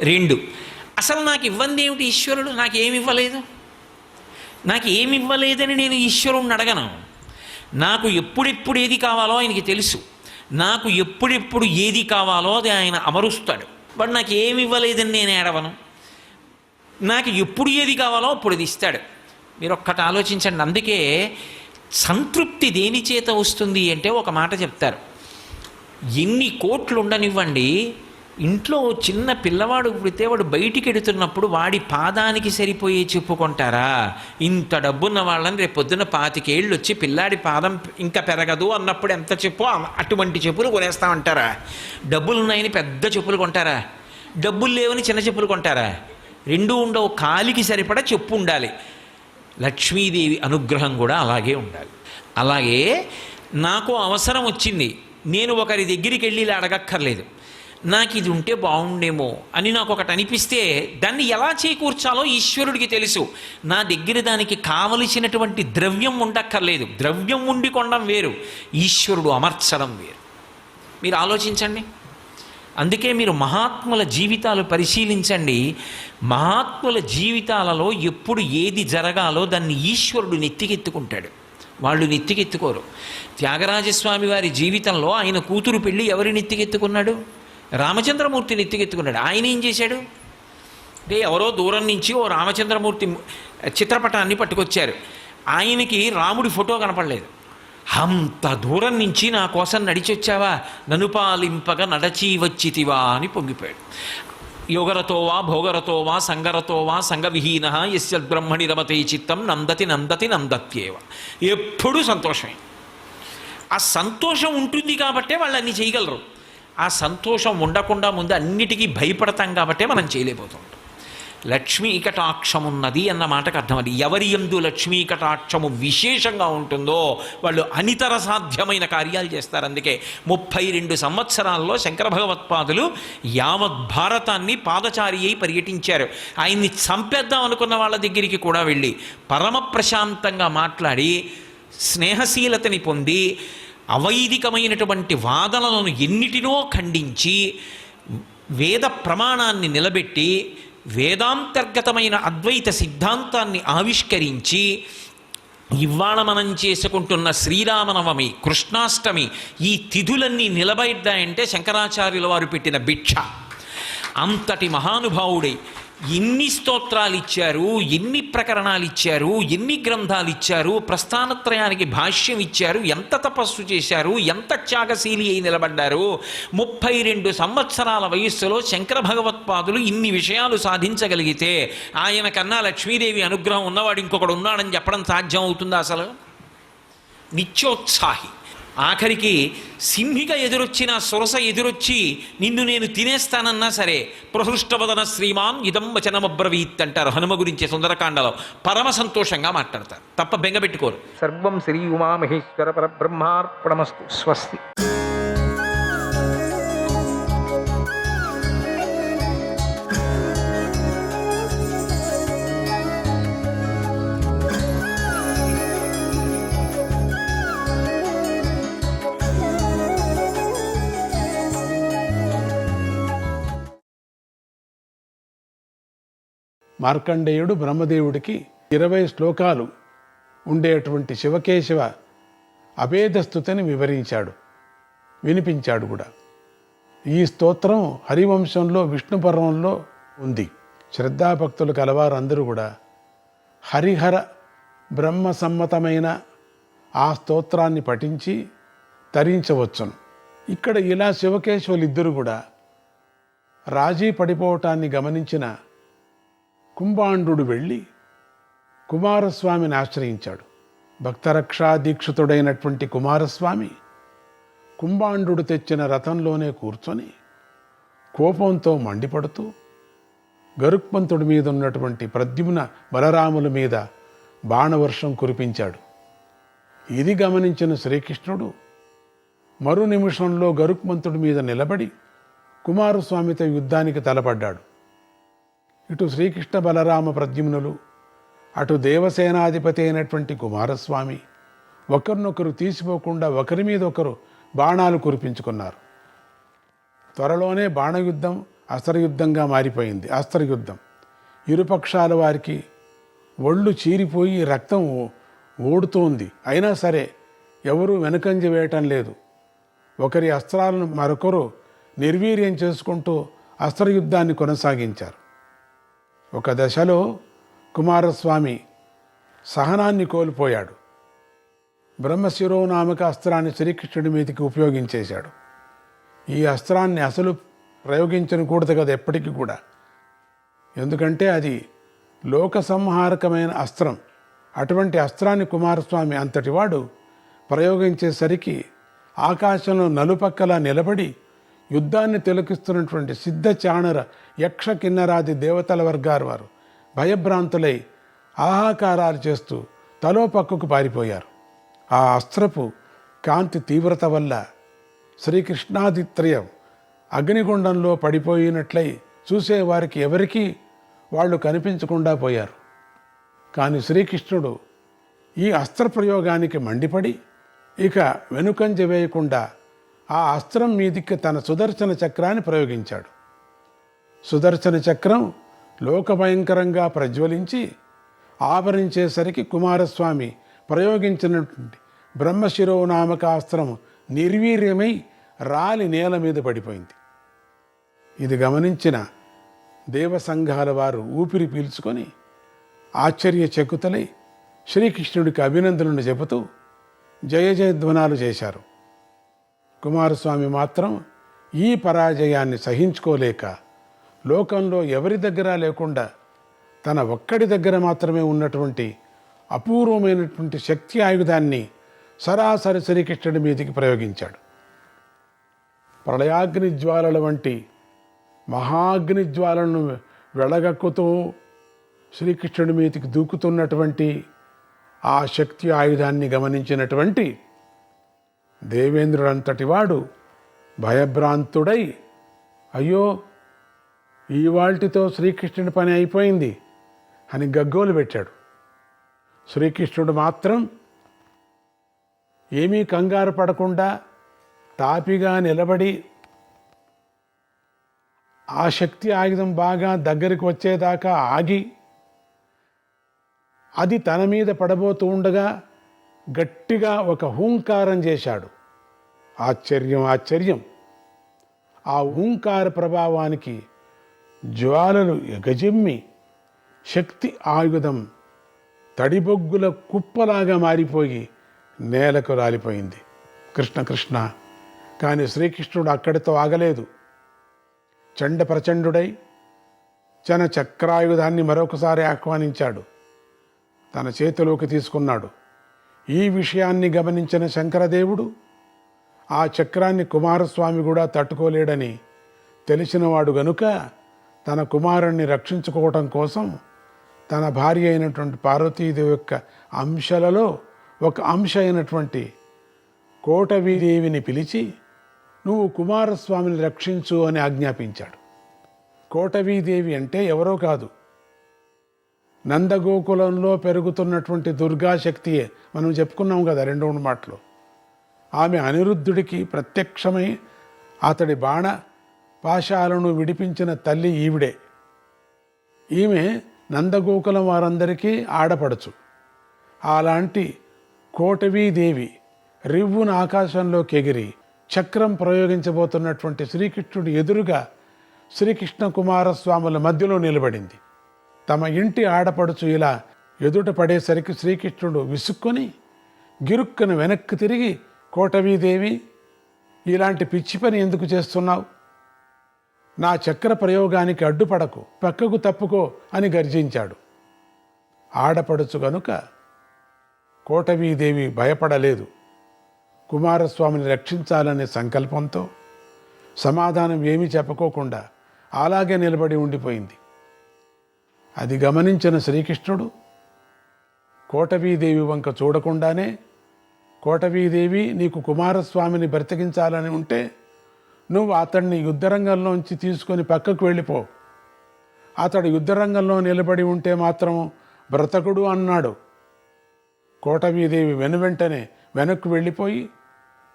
2, అసలు నాకు ఇవ్వంది ఏమిటి ఈశ్వరుడు? నాకేమి ఇవ్వలేదు, నాకు ఏమి ఇవ్వలేదని నేను ఈశ్వరుణ్ణి అడగను. నాకు ఎప్పుడెప్పుడు ఏది కావాలో ఆయనకి తెలుసు. నాకు ఎప్పుడెప్పుడు ఏది కావాలో అది ఆయన అమరుస్తాడు. వాడు నాకు ఏమి ఇవ్వలేదని నేను ఏడవను. నాకు ఎప్పుడు ఏది కావాలో అప్పుడు అది ఇస్తాడు. మీరు ఒక్కటి ఆలోచించండి. అందుకే సంతృప్తి దేని చేత వస్తుంది అంటే ఒక మాట చెప్తారు. ఎన్ని కోట్లు ఉండనివ్వండి, ఇంట్లో చిన్న పిల్లవాడు పుడితే వాడు బయటికి ఎడుతున్నప్పుడు వాడి పాదానికి సరిపోయే చెప్పుకుంటారా? ఇంత డబ్బున్న వాళ్ళని రేపు పొద్దున్న 25 ఏళ్ళు వచ్చి పిల్లాడి పాదం ఇంకా పెరగదు అన్నప్పుడు ఎంత చెప్పో అటువంటి చెప్పులు కొనేస్తామంటారా? డబ్బులు ఉన్నాయని పెద్ద చెప్పులు కొంటారా? డబ్బులు లేవని చిన్న చెప్పులు కొంటారా? 2 ఉండవు. కాలికి సరిపడా చెప్పు ఉండాలి. లక్ష్మీదేవి అనుగ్రహం కూడా అలాగే ఉండాలి. అలాగే నాకు అవసరం వచ్చింది, నేను ఒకరి దగ్గరికి వెళ్ళి ఇలా అడగక్కర్లేదు. నాకు ఇది ఉంటే బాగుండేమో అని నాకు ఒకటి అనిపిస్తే దాన్ని ఎలా చేకూర్చాలో ఈశ్వరుడికి తెలుసు. నా దగ్గర దానికి కావలసినటువంటి ద్రవ్యం ఉండక్కర్లేదు. ద్రవ్యం ఉండి కొనడం వేరు, ఈశ్వరుడు అమర్చడం వేరు. మీరు ఆలోచించండి. అందుకే మీరు మహాత్ముల జీవితాలు పరిశీలించండి. మహాత్ముల జీవితాలలో ఎప్పుడు ఏది జరగాలో దాన్ని ఈశ్వరుడు నెత్తికెత్తుకుంటాడు, వాళ్ళు నెత్తికెత్తుకోరు. త్యాగరాజస్వామి వారి జీవితంలో ఆయన కూతురు పెళ్ళి ఎవరి నెత్తికెత్తుకున్నాడు? రామచంద్రమూర్తి నెత్తికెత్తుకున్నాడు. ఆయన ఏం చేశాడు అంటే ఎవరో దూరం నుంచి ఓ రామచంద్రమూర్తి చిత్రపటాన్ని పట్టుకొచ్చారు. ఆయనకి రాముడి ఫోటో కనపడలేదు. అంత దూరం నుంచి నా కోసం నడిచొచ్చావా, నన్ను పాలింపగా నడచి వచ్చితివా అని పొంగిపోయాడు. యోగరతో వా భోగరతో వా సంగరతో వా సంగవిహీన యస్యద్బ్రహ్మణి రమతే చిత్తం నందతి నందతి నందత్యేవ. ఎప్పుడూ సంతోషమే. ఆ సంతోషం ఉంటుంది కాబట్టే వాళ్ళు అన్నీ చేయగలరు. ఆ సంతోషం ఉండకుండా ముందు అన్నిటికీ భయపడతాం కాబట్టే మనం చేయలేకపోతాం. లక్ష్మీ కటాక్షం ఉన్నది అన్న మాటకు అర్థం అది. ఎవరి యందు లక్ష్మీ కటాక్షము విశేషంగా ఉంటుందో వాళ్ళు అనితర సాధ్యమైన కార్యాలు చేస్తారు. అందుకే 32 సంవత్సరాల్లో శంకర భగవత్పాదులు యావత్ భారతాన్ని పాదచారి అయి పర్యటించారు. ఆయన్ని చంపేద్దాం అనుకున్న వాళ్ళ దగ్గరికి కూడా వెళ్ళి పరమ ప్రశాంతంగా మాట్లాడి స్నేహశీలతని పొంది అవైదికమైనటువంటి వాదనలను ఎన్నిటినో ఖండించి వేద ప్రమాణాన్ని నిలబెట్టి వేదాంతర్గతమైన అద్వైత సిద్ధాంతాన్ని ఆవిష్కరించి ఇవాళ మనం చేసుకుంటున్న శ్రీరామనవమి, కృష్ణాష్టమి, ఈ తిథులన్నీ నిలబడ్డాయంటే శంకరాచార్యుల వారు పెట్టిన భిక్ష. అంతటి మహానుభావుడై ఎన్ని స్తోత్రాలు ఇచ్చారు, ఎన్ని ప్రకరణాలు ఇచ్చారు, ఎన్ని గ్రంథాలు ఇచ్చారు, ప్రస్థానత్రయానికి భాష్యం ఇచ్చారు, ఎంత తపస్సు చేశారు, ఎంత త్యాగశీలి అయి నిలబడ్డారు. 32 సంవత్సరాల వయస్సులో శంకర భగవత్పాదులు ఇన్ని విషయాలు సాధించగలిగితే ఆయన కన్నా లక్ష్మీదేవి అనుగ్రహం ఉన్నవాడు ఇంకొకడు ఉన్నాడని చెప్పడం సాధ్యం అవుతుందా? అసలు నిత్యోత్సాహి. ఆఖరికి సింహిక ఎదురొచ్చిన సురస ఎదురొచ్చి నిన్ను నేను తినేస్తానన్నా సరే ప్రహృష్టవదన శ్రీమాన్ ఇదం వచనమబ్రవీత్ అంటారు హనుమ గురించి సుందరకాండలో. పరమ సంతోషంగా మాట్లాడతారు, తప్ప బెంగపెట్టుకోరు. సర్వం శ్రీ ఉమామహేశ్వర పరబ్రహ్మార్పణమస్తు. స్వస్తి. మార్కండేయుడు బ్రహ్మదేవుడికి 20 శ్లోకాలు ఉండేటువంటి శివకేశవ అభేదస్థుతిని వివరించాడు, వినిపించాడు కూడా. ఈ స్తోత్రం హరివంశంలో విష్ణు పర్వంలో ఉంది. శ్రద్ధాభక్తులు కలవారందరూ కూడా హరిహర బ్రహ్మ సమ్మతమైన ఆ స్తోత్రాన్ని పఠించి తరించవచ్చును. ఇక్కడ ఇలా శివకేశవులిద్దరూ కూడా రాజీ పడిపోవటాన్ని గమనించిన కుంభాండు వెళ్ళి కుమారస్వామిని ఆశ్రయించాడు. భక్తరక్షా దీక్షితుడైనటువంటి కుమారస్వామి కుంభాండు తెచ్చిన రథంలోనే కూర్చొని కోపంతో మండిపడుతూ గరుక్మంతుడి మీద ఉన్నటువంటి ప్రద్యుమ్న బలరాముల మీద బాణవర్షం కురిపించాడు. ఇది గమనించిన శ్రీకృష్ణుడు మరు నిమిషంలో గరుక్మంతుడి మీద నిలబడి కుమారస్వామితో యుద్ధానికి తలపడ్డాడు. ఇటు శ్రీకృష్ణ బలరామ ప్రద్యుమ్నులు, అటు దేవసేనాధిపతి అయినటువంటి కుమారస్వామి ఒకరినొకరు తీసిపోకుండా ఒకరి మీద ఒకరు బాణాలు కురిపించుకున్నారు. త్వరలోనే బాణయుద్ధం అస్త్రయుద్ధంగా మారిపోయింది. అస్త్రయుద్ధం ఇరుపక్షాల వారికి ఒళ్ళు చీరిపోయి రక్తం ఓడుతోంది. అయినా సరే ఎవరూ వెనుకంజ వేయటం లేదు. ఒకరి అస్త్రాలను మరొకరు నిర్వీర్యం చేసుకుంటూ అస్త్రయుద్ధాన్ని కొనసాగించారు. ఒక దశలో కుమారస్వామి సహనాన్ని కోల్పోయాడు. బ్రహ్మశిరోనామక అస్త్రాన్ని శ్రీకృష్ణుడి మీదకి ఉపయోగించేశాడు. ఈ అస్త్రాన్ని అసలు ప్రయోగించకూడదు కదా ఎప్పటికీ కూడా, ఎందుకంటే అది లోక సంహారకమైన అస్త్రం. అటువంటి అస్త్రాన్ని కుమారస్వామి అంతటివాడు ప్రయోగించేసరికి ఆకాశంలో నలుపక్కలా నిలబడి యుద్ధాన్ని తిలకిస్తున్నటువంటి సిద్ధ చాణర యక్ష కిన్నరాది దేవతల వర్గాల వారు భయభ్రాంతులై ఆహాకారాలు చేస్తూ తలో పక్కకు పారిపోయారు. ఆ అస్త్రపు కాంతి తీవ్రత వల్ల శ్రీకృష్ణాదిత్రయం అగ్నిగుండంలో పడిపోయినట్లయి చూసేవారికి ఎవరికీ వాళ్ళు కనిపించకుండా పోయారు. కానీ శ్రీకృష్ణుడు ఈ అస్త్రప్రయోగానికి మండిపడి ఇక వెనుకంజ వేయకుండా ఆ అస్త్రం మీదికి తన సుదర్శన చక్రాన్ని ప్రయోగించాడు. సుదర్శన చక్రం లోకభయంకరంగా ప్రజ్వలించి ఆవరించేసరికి కుమారస్వామి ప్రయోగించినటువంటి బ్రహ్మశిరోనామక అస్త్రం నిర్వీర్యమై రాలి నేల మీద పడిపోయింది. ఇది గమనించిన దేవసంఘాల వారు ఊపిరి పీల్చుకొని ఆశ్చర్యచకితులై శ్రీకృష్ణుడికి అభినందనలు చెబుతూ జయ జయధ్వనాలు చేశారు. కుమారస్వామి మాత్రం ఈ పరాజయాన్ని సహించుకోలేక లోకంలో ఎవరి దగ్గర లేకుండా తన ఒక్కడి దగ్గర మాత్రమే ఉన్నటువంటి అపూర్వమైనటువంటి శక్తి ఆయుధాన్ని సరాసరి శ్రీకృష్ణుడి మీదికి ప్రయోగించాడు. ప్రళయాగ్ని జ్వాలల వంటి మహాగ్ని జ్వాలను వెళగక్కుతూ శ్రీకృష్ణుడి మీదికి దూకుతున్నటువంటి ఆ శక్తి ఆయుధాన్ని గమనించినటువంటి దేవేంద్రుడంతటి వాడు భయభ్రాంతుడై, అయ్యో ఈవాల్టితో శ్రీకృష్ణుడి పని అయిపోయింది అని గగ్గోలు పెట్టాడు. శ్రీకృష్ణుడు మాత్రం ఏమీ కంగారు పడకుండా తాపిగా నిలబడి ఆ శక్తి ఆయుధం బాగా దగ్గరికి వచ్చేదాకా ఆగి అది తన మీద పడబోతూ ఉండగా గట్టిగా ఒక హూంకారం చేశాడు. ఆశ్చర్యం ఆశ్చర్యం! ఆ హూంకార ప్రభావానికి జ్వాలలు ఎగజిమ్మి శక్తి ఆయుధం తడిబొగ్గుల కుప్పలాగా మారిపోయి నేలకు రాలిపోయింది. కృష్ణ కృష్ణ! కానీ శ్రీకృష్ణుడు అక్కడితో ఆగలేదు. చండ ప్రచండుడై చన చక్రాయుధాన్ని మరొకసారి ఆహ్వానించాడు. తన చేతిలోకి తీసుకున్నాడు. ఈ విషయాన్ని గమనించిన శంకరదేవుడు ఆ చక్రాన్ని కుమారస్వామి కూడా తట్టుకోలేడని తెలిసినవాడు గనుక తన కుమారుణ్ణి రక్షించుకోవటం కోసం తన భార్య అయినటువంటి పార్వతీదేవి యొక్క అంశలలో ఒక అంశ అయినటువంటి కోటవీదేవిని పిలిచి, నువ్వు కుమారస్వామిని రక్షించు అని ఆజ్ఞాపించాడు. కోటవీదేవి అంటే ఎవరో కాదు, నందగోకులంలో పెరుగుతున్నటువంటి దుర్గాశక్తియే. మనం చెప్పుకున్నాం కదా 2 మాటలు. ఆమె అనిరుద్ధుడికి ప్రత్యక్షమై అతడి బాణ పాశాలను విడిపించిన తల్లి ఈవిడే. ఈమె నందగోకులం వారందరికీ ఆడపడచ్చు. అలాంటి కోటవీదేవి రివ్వున ఆకాశంలోకి ఎగిరి చక్రం ప్రయోగించబోతున్నటువంటి శ్రీకృష్ణుడి ఎదురుగా శ్రీకృష్ణ కుమారస్వాముల మధ్యలో నిలబడింది. తమ ఇంటి ఆడపడుచు ఇలా ఎదుట పడేసరికి శ్రీకృష్ణుడు విసుక్కొని గిరుక్కున వెనక్కి తిరిగి, కోటవీదేవి, ఇలాంటి పిచ్చి పని ఎందుకు చేస్తున్నావు? నా చక్ర ప్రయోగానికి అడ్డుపడకు, పక్కకు తప్పుకో అని గర్జించాడు. ఆడపడుచు గనుక కోటవీదేవి భయపడలేదు. కుమారస్వామిని రక్షించాలనే సంకల్పంతో సమాధానం ఏమీ చెప్పుకోకుండా అలాగే నిలబడి ఉండిపోయింది. అది గమనించిన శ్రీకృష్ణుడు కోటవీదేవి వంక చూడకుండానే కోటవీదేవి నీకు కుమారస్వామిని బ్రతికించాలని ఉంటే నువ్వు అతన్ని యుద్ధరంగంలోంచి తీసుకొని పక్కకు వెళ్ళిపో. అతడు యుద్ధరంగంలో నిలబడి ఉంటే మాత్రం బ్రతకుడు అన్నాడు. కోటవీదేవి వెనువెంటనే వెనక్కు వెళ్ళిపోయి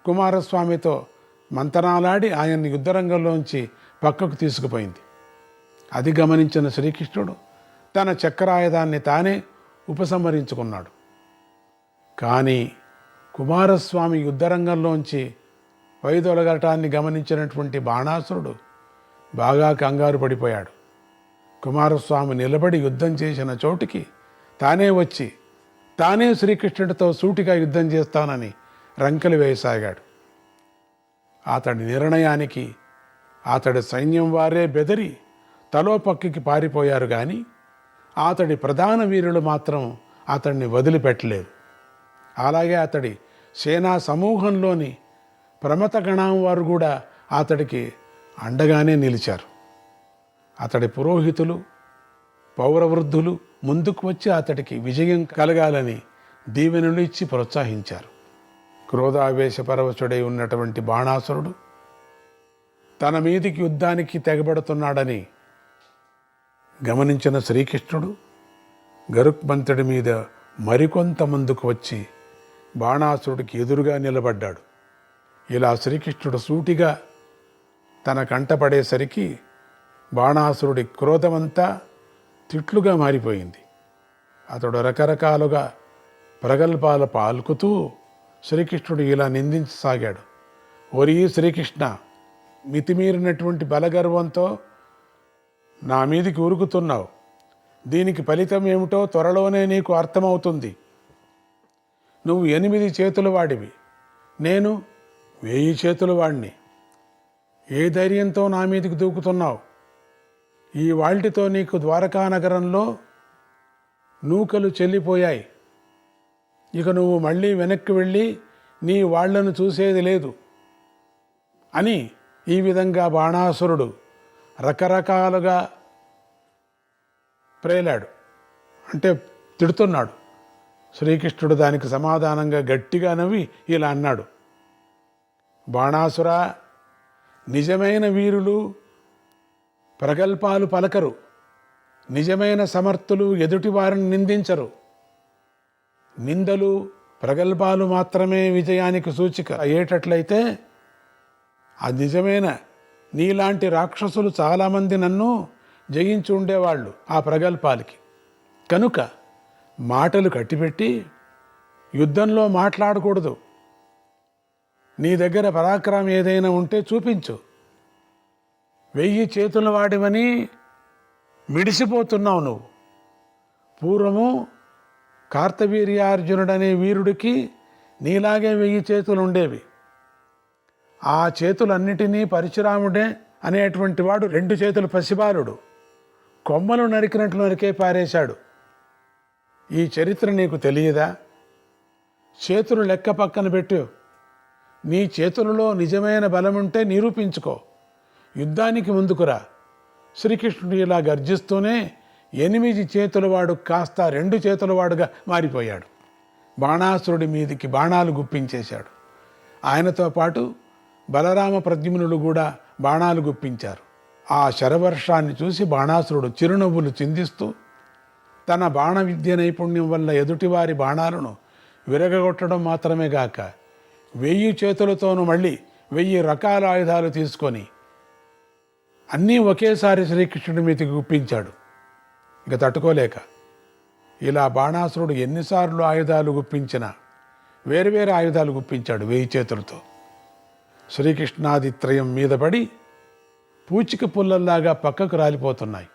కుమారస్వామితో మంతనాలాడి ఆయన్ని యుద్ధరంగంలోంచి పక్కకు తీసుకుపోయింది. అది గమనించిన శ్రీకృష్ణుడు తన చక్రాయుధాన్ని తానే ఉపసంహరించుకున్నాడు. కానీ కుమారస్వామి యుద్ధరంగంలోంచి వైదొలగటాన్ని గమనించినటువంటి బాణాసురుడు బాగా కంగారు పడిపోయాడు. కుమారస్వామి నిలబడి యుద్ధం చేసిన చోటికి తానే వచ్చి తానే శ్రీకృష్ణుడితో సూటిగా యుద్ధం చేస్తానని రంకెలు వేయసాగాడు. అతడి నిర్ణయానికి అతడి సైన్యం వారే బెదిరి తలో పక్కకి పారిపోయారు. కానీ అతడి ప్రధాన వీరులు మాత్రం అతడిని వదిలిపెట్టలేదు. అలాగే అతడి సేనా సమూహంలోని ప్రమథ గణం వారు కూడా అతడికి అండగానే నిలిచారు. అతడి పురోహితులు పౌరవృద్ధులు ముందుకు వచ్చి అతడికి విజయం కలగాలని దీవెనలు ఇచ్చి ప్రోత్సహించారు. క్రోధావేశపరవశుడై ఉన్నటువంటి బాణాసురుడు తన మీదికి యుద్ధానికి తెగబడుతున్నాడని గమనించిన శ్రీకృష్ణుడు గరుక్మంతుడి మీద మరికొంత ముందుకు వచ్చి బాణాసురుడికి ఎదురుగా నిలబడ్డాడు. ఇలా శ్రీకృష్ణుడు సూటిగా తన కంటపడేసరికి బాణాసురుడి క్రోధమంతా తిట్లుగా మారిపోయింది. అతడు రకరకాలుగా ప్రగల్భాలు పాల్కుతూ శ్రీకృష్ణుడు ఇలా నిందించసాగాడు. ఓరి శ్రీకృష్ణ, మితిమీరినటువంటి బలగర్వంతో నా మీదికి ఉరుకుతున్నావు. దీనికి ఫలితం ఏమిటో త్వరలోనే నీకు అర్థమవుతుంది. నువ్వు 8 చేతుల వాడివి, నేను 1000 చేతుల వాడిని. ఏ ధైర్యంతో నా మీదికి దూకుతున్నావు? ఈ వాల్టితో నీకు ద్వారకా నగరంలో నూకలు చెల్లిపోయాయి. ఇక నువ్వు మళ్ళీ వెనక్కి వెళ్ళి నీ వాళ్లను చూసేది లేదు అని ఈ విధంగా బాణాసురుడు రకరకాలుగా ప్రేలాడు, అంటే తిడుతున్నాడు. శ్రీకృష్ణుడు దానికి సమాధానంగా గట్టిగా నవ్వి ఇలా అన్నాడు. బాణాసురా, నిజమైన వీరులు ప్రగల్భాలు పలకరు, నిజమైన సమర్థులు ఎదుటివారిని నిందించరు. నిందలు ప్రగల్భాలు మాత్రమే విజయానికి సూచిక అయ్యేటట్లయితే అది నిజమైన నీలాంటి రాక్షసులు చాలామంది నన్ను జయించి ఉండేవాళ్ళు ఆ ప్రగల్భాలకి. కనుక మాటలు కట్టిపెట్టి యుద్ధంలో మాట్లాడకూడదు. నీ దగ్గర పరాక్రమం ఏదైనా ఉంటే చూపించు. 1000 చేతుల వాడివని మిడిసిపోతున్నావు నువ్వు. పూర్వము కార్తవీర్యార్జునుడనే వీరుడికి నీలాగే 1000 చేతులు ఉండేవి. ఆ చేతులన్నిటినీ పరశురాముడే అనేటువంటి వాడు 2 చేతుల పసిబాలుడు కొమ్మలు నరికినట్లు నరికే పారేశాడు. ఈ చరిత్ర నీకు తెలియదా? చేతులు లెక్క పక్కన పెట్టు. నీ చేతులలో నిజమైన బలముంటే నిరూపించుకో. యుద్ధానికి ముందుకురా. శ్రీకృష్ణుడు ఇలా గర్జిస్తూనే 8 చేతుల వాడు కాస్త 2 చేతుల వాడుగా మారిపోయాడు. బాణాసురుడి మీదికి బాణాలు గుప్పించేశాడు. ఆయనతో పాటు బలరామ ప్రద్యుమ్నులు కూడా బాణాలు గుప్పించారు. ఆ శరవర్షాన్ని చూసి బాణాసురుడు చిరునవ్వులు చిందిస్తూ తన బాణ విద్య నైపుణ్యం వల్ల ఎదుటివారి బాణాలను విరగగొట్టడం మాత్రమే గాక 1000 చేతులతోనూ మళ్ళీ 1000 రకాల ఆయుధాలు తీసుకొని అన్నీ ఒకేసారి శ్రీకృష్ణుడి మీదకి గుప్పించాడు. ఇక తట్టుకోలేక ఇలా బాణాసురుడు ఎన్నిసార్లు ఆయుధాలు గుప్పించినా వేరువేరు ఆయుధాలు గుప్పించాడు 1000 చేతులతో. శ్రీకృష్ణాదిత్రయం మీద పడి పూచిక పుల్లల్లాగా పక్కకు రాలిపోతున్నాయి.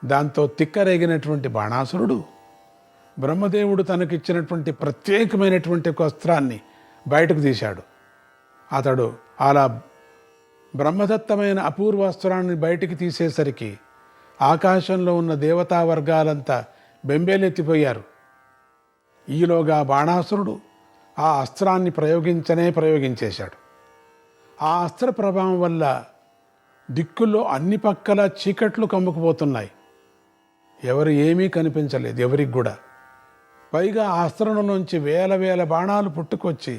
దాంతో తిక్కరేగినటువంటి బాణాసురుడు బ్రహ్మదేవుడు తనకిచ్చినటువంటి ప్రత్యేకమైనటువంటి ఒక అస్త్రాన్ని బయటకు తీశాడు. అతడు అలా బ్రహ్మదత్తమైన అపూర్వ అస్త్రాన్ని బయటికి తీసేసరికి ఆకాశంలో ఉన్న దేవతా వర్గాలంతా బెంబేలెత్తిపోయారు. ఈలోగా బాణాసురుడు ఆ అస్త్రాన్ని ప్రయోగించేశాడు. ఆ అస్త్ర ప్రభావం వల్ల దిక్కుల్లో అన్ని పక్కల చీకట్లు కమ్ముకుపోతున్నాయి. ఎవరు ఏమీ కనిపించలేదు ఎవరికి కూడా. పైగా ఆ అస్త్రం నుంచి వేల వేల బాణాలు పుట్టుకొచ్చి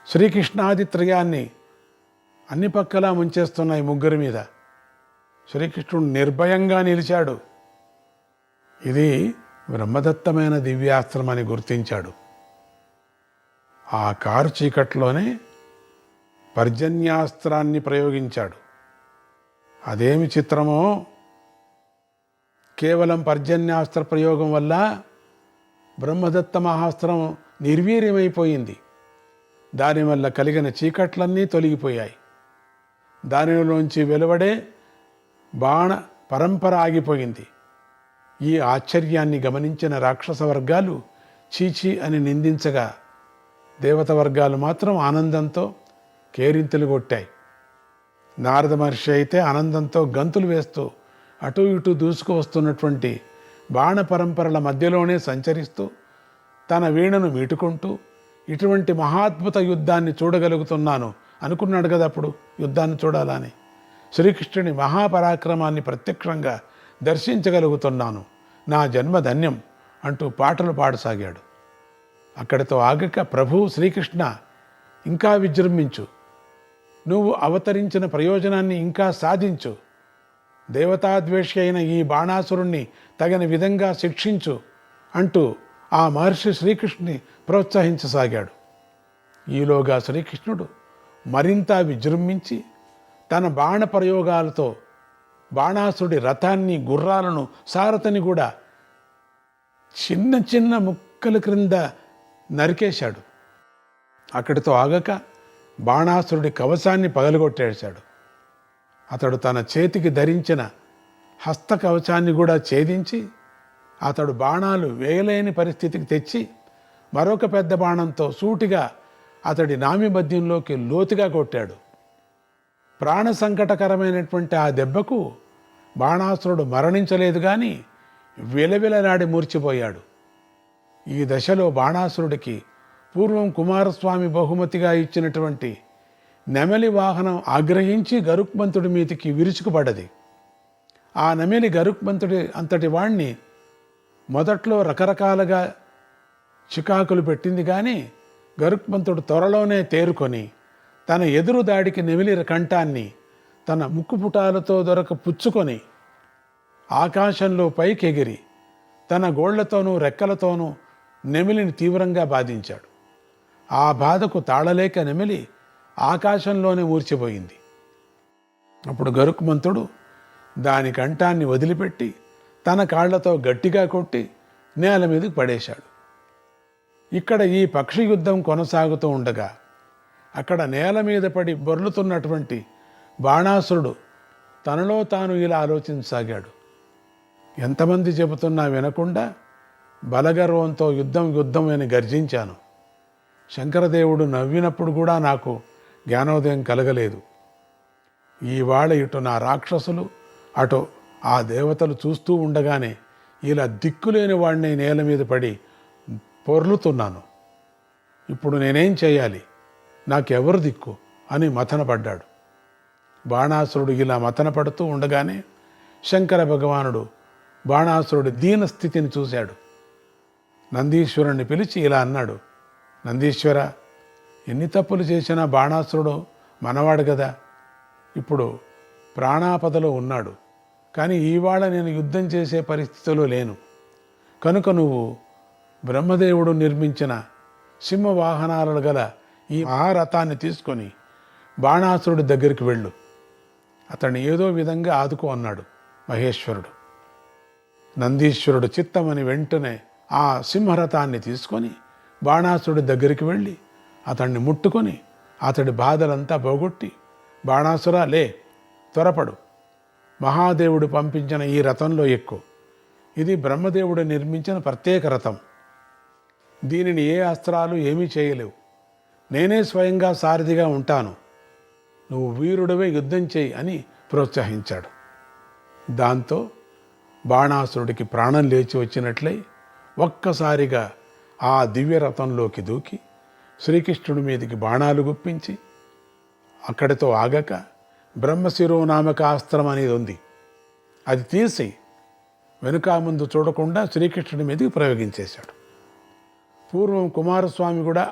శ్రీకృష్ణాది త్రయాన్ని అన్ని పక్కలా ముంచేస్తున్నాయి ముగ్గురి మీద. శ్రీకృష్ణుడు నిర్భయంగా నిలిచాడు. ఇది బ్రహ్మదత్తమైన దివ్యాస్త్రం అని గుర్తించాడు. ఆ కారు చీకట్లోనే పర్జన్యాస్త్రాన్ని ప్రయోగించాడు. అదేమి చిత్రమో, కేవలం పర్జన్యాస్త్ర ప్రయోగం వల్ల బ్రహ్మదత్త మహాస్త్రం నిర్వీర్యమైపోయింది. దానివల్ల కలిగిన చీకట్లన్నీ తొలగిపోయాయి. దానిలోంచి వెలువడే బాణ పరంపర ఆగిపోయింది. ఈ ఆశ్చర్యాన్ని గమనించిన రాక్షస వర్గాలు చీచీ అని నిందించగా, దేవత వర్గాలు మాత్రం ఆనందంతో కేరింతలు కొట్టాయి. నారద మహర్షి అయితే ఆనందంతో గంతులు వేస్తూ అటు ఇటు దూసుకు వస్తున్నటువంటి బాణ పరంపరల మధ్యలోనే సంచరిస్తూ తన వీణను మీటుకుంటూ ఇటువంటి మహాద్భుత యుద్ధాన్ని చూడగలుగుతున్నాను అనుకున్నాడు కదా. అప్పుడు యుద్ధాన్ని చూడాలని, శ్రీకృష్ణుని మహాపరాక్రమాన్ని ప్రత్యక్షంగా దర్శించగలుగుతున్నాను, నా జన్మ ధన్యం అంటూ పాటలు పాడసాగాడు. అక్కడితో ఆగక, ప్రభు శ్రీకృష్ణ, ఇంకా విజృంభించు, నువ్వు అవతరించిన ప్రయోజనాన్ని ఇంకా సాధించు, దేవతాద్వేషి అయిన ఈ బాణాసురుణ్ణి తగిన విధంగా శిక్షించు అంటూ ఆ మహర్షి శ్రీకృష్ణుని ప్రోత్సహించసాగాడు. ఈలోగా శ్రీకృష్ణుడు మరింత విజృంభించి తన బాణ ప్రయోగాలతో బాణాసురుడి రథాన్ని, గుర్రాలను, సారథిని కూడా చిన్న చిన్న ముక్కల క్రింద నరికేశాడు. అక్కడితో ఆగక బాణాసురుడి కవచాన్ని పగలగొట్టేశాడు. అతడు తన చేతికి ధరించిన హస్త కవచాన్ని కూడా ఛేదించి అతడు బాణాలు వేయలేని పరిస్థితికి తెచ్చి మరొక పెద్ద బాణంతో సూటిగా అతడి నామి మధ్యంలోకి లోతుగా కొట్టాడు. ప్రాణ సంకటకరమైనటువంటి ఆ దెబ్బకు బాణాసురుడు మరణించలేదు కానీ విలవిలలాడి మూర్చిపోయాడు. ఈ దశలో బాణాసురుడికి పూర్వం కుమారస్వామి బహుమతిగా ఇచ్చినటువంటి నెమలి వాహనం ఆగ్రహించి గరుక్మంతుడి మీదికి విరుచుకుపడ్డది. ఆ నెమలి గరుక్మంతుడి అంతటి వాణ్ణి మొదట్లో రకరకాలుగా చికాకులు పెట్టింది కానీ గరుక్మంతుడు త్వరలోనే తేరుకొని తన ఎదురు దాడికి నెమిలి కంఠాన్ని తన ముక్కుపుటాలతో దొరక పుచ్చుకొని ఆకాశంలో పైకెగిరి తన గోళ్లతోనూ రెక్కలతోనూ నెమిలిని తీవ్రంగా బాధించాడు. ఆ బాధకు తాళలేక నెమిలి ఆకాశంలోనే మూర్చిపోయింది. అప్పుడు గరుక్మంతుడు దాని కంఠాన్ని వదిలిపెట్టి తన కాళ్లతో గట్టిగా కొట్టి నేల మీదకి పడేశాడు. ఇక్కడ ఈ పక్షి యుద్ధం కొనసాగుతూ ఉండగా అక్కడ నేల మీద పడి బొర్లుతున్నటువంటి బాణాసురుడు తనలో తాను ఇలా ఆలోచించసాగాడు. ఎంతమంది చెబుతున్నా వినకుండా బలగర్వంతో యుద్ధం అని గర్జించాను. శంకరదేవుడు నవ్వినప్పుడు కూడా నాకు జ్ఞానోదయం కలగలేదు. ఈవాళ ఇటు నా రాక్షసులు అటు ఆ దేవతలు చూస్తూ ఉండగానే ఇలా దిక్కులేని వాడిని నేల మీద పడి పొర్లుతున్నాను. ఇప్పుడు నేనేం చేయాలి, నాకెవరు దిక్కు అని మథనపడ్డాడు. బాణాసురుడు ఇలా మథనపడుతూ ఉండగానే శంకర భగవానుడు బాణాసురుడి దీనస్థితిని చూశాడు. నందీశ్వరుణ్ణి పిలిచి ఇలా అన్నాడు, నందీశ్వర, ఎన్ని తప్పులు చేసినా బాణాసురుడు మనవాడు కదా, ఇప్పుడు ప్రాణాపదలో ఉన్నాడు, కానీ ఈవాళ నేను యుద్ధం చేసే పరిస్థితిలో లేను. కనుక నువ్వు బ్రహ్మదేవుడు నిర్మించిన సింహవాహనాలు గల ఈ మహారథాన్ని తీసుకొని బాణాసురుడి దగ్గరికి వెళ్ళు, అతన్ని ఏదో విధంగా ఆదుకో అన్నాడు మహేశ్వరుడు. నందీశ్వరుడు చిత్తమని వెంటనే ఆ సింహరథాన్ని తీసుకొని బాణాసురుడి దగ్గరికి వెళ్ళి అతన్ని ముట్టుకొని అతడి బాధలంతా పోగొట్టి, బాణాసురా లే, త్వరపడు, మహాదేవుడు పంపించిన ఈ రథంలో ఎక్కు, ఇది బ్రహ్మదేవుడు నిర్మించిన ప్రత్యేక రథం, దీనిని ఏ అస్త్రాలు ఏమీ చేయలేవు, నేనే స్వయంగా సారథిగా ఉంటాను, నువ్వు వీరుడివే యుద్ధం చేయి అని ప్రోత్సహించాడు. దాంతో బాణాసురుడికి ప్రాణం లేచి వచ్చినట్లయి ఒక్కసారిగా ఆ దివ్యరథంలోకి దూకి శ్రీకృష్ణుడి మీదికి బాణాలు గుప్పించి అక్కడితో ఆగక బ్రహ్మశిరోనామక అస్త్రం అనేది ఉంది, అది తీసి వెనుక ముందు చూడకుండా శ్రీకృష్ణుడి మీదకి ప్రయోగించేశాడు. పూర్వం కుమారస్వామి కూడా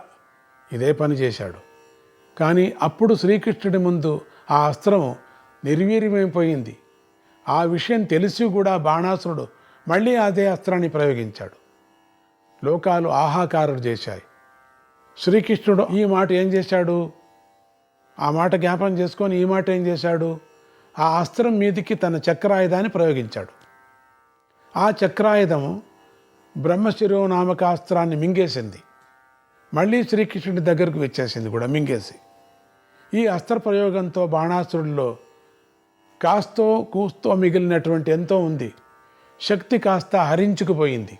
ఇదే పని చేశాడు. కానీ అప్పుడు శ్రీకృష్ణుడి ముందు ఆ అస్త్రం నిర్వీర్యమైపోయింది. ఆ విషయం తెలిసి కూడా బాణాసురుడు మళ్ళీ అదే అస్త్రాన్ని ప్రయోగించాడు. లోకాలు ఆహాకారం చేశాయి. శ్రీకృష్ణుడు ఈ మాట ఏం చేశాడు? ఆ మాట జ్ఞాపకం చేసుకొని ఈ మాట ఏం చేశాడు? ఆ అస్త్రం మీదికి తన చక్రాయుధాన్ని ప్రయోగించాడు. ఆ చక్రాయుధము బ్రహ్మశిరోనామకాస్త్రాన్ని మింగేసింది. మళ్ళీ శ్రీకృష్ణుడి దగ్గరకు వచ్చేసింది కూడా మింగేసి. ఈ అస్త్ర ప్రయోగంతో బాణాసురుడిలో కాస్తో కూస్తో మిగిలినటువంటి ఎంతో ఉంది. శక్తి కాస్త హరించుకుపోయింది.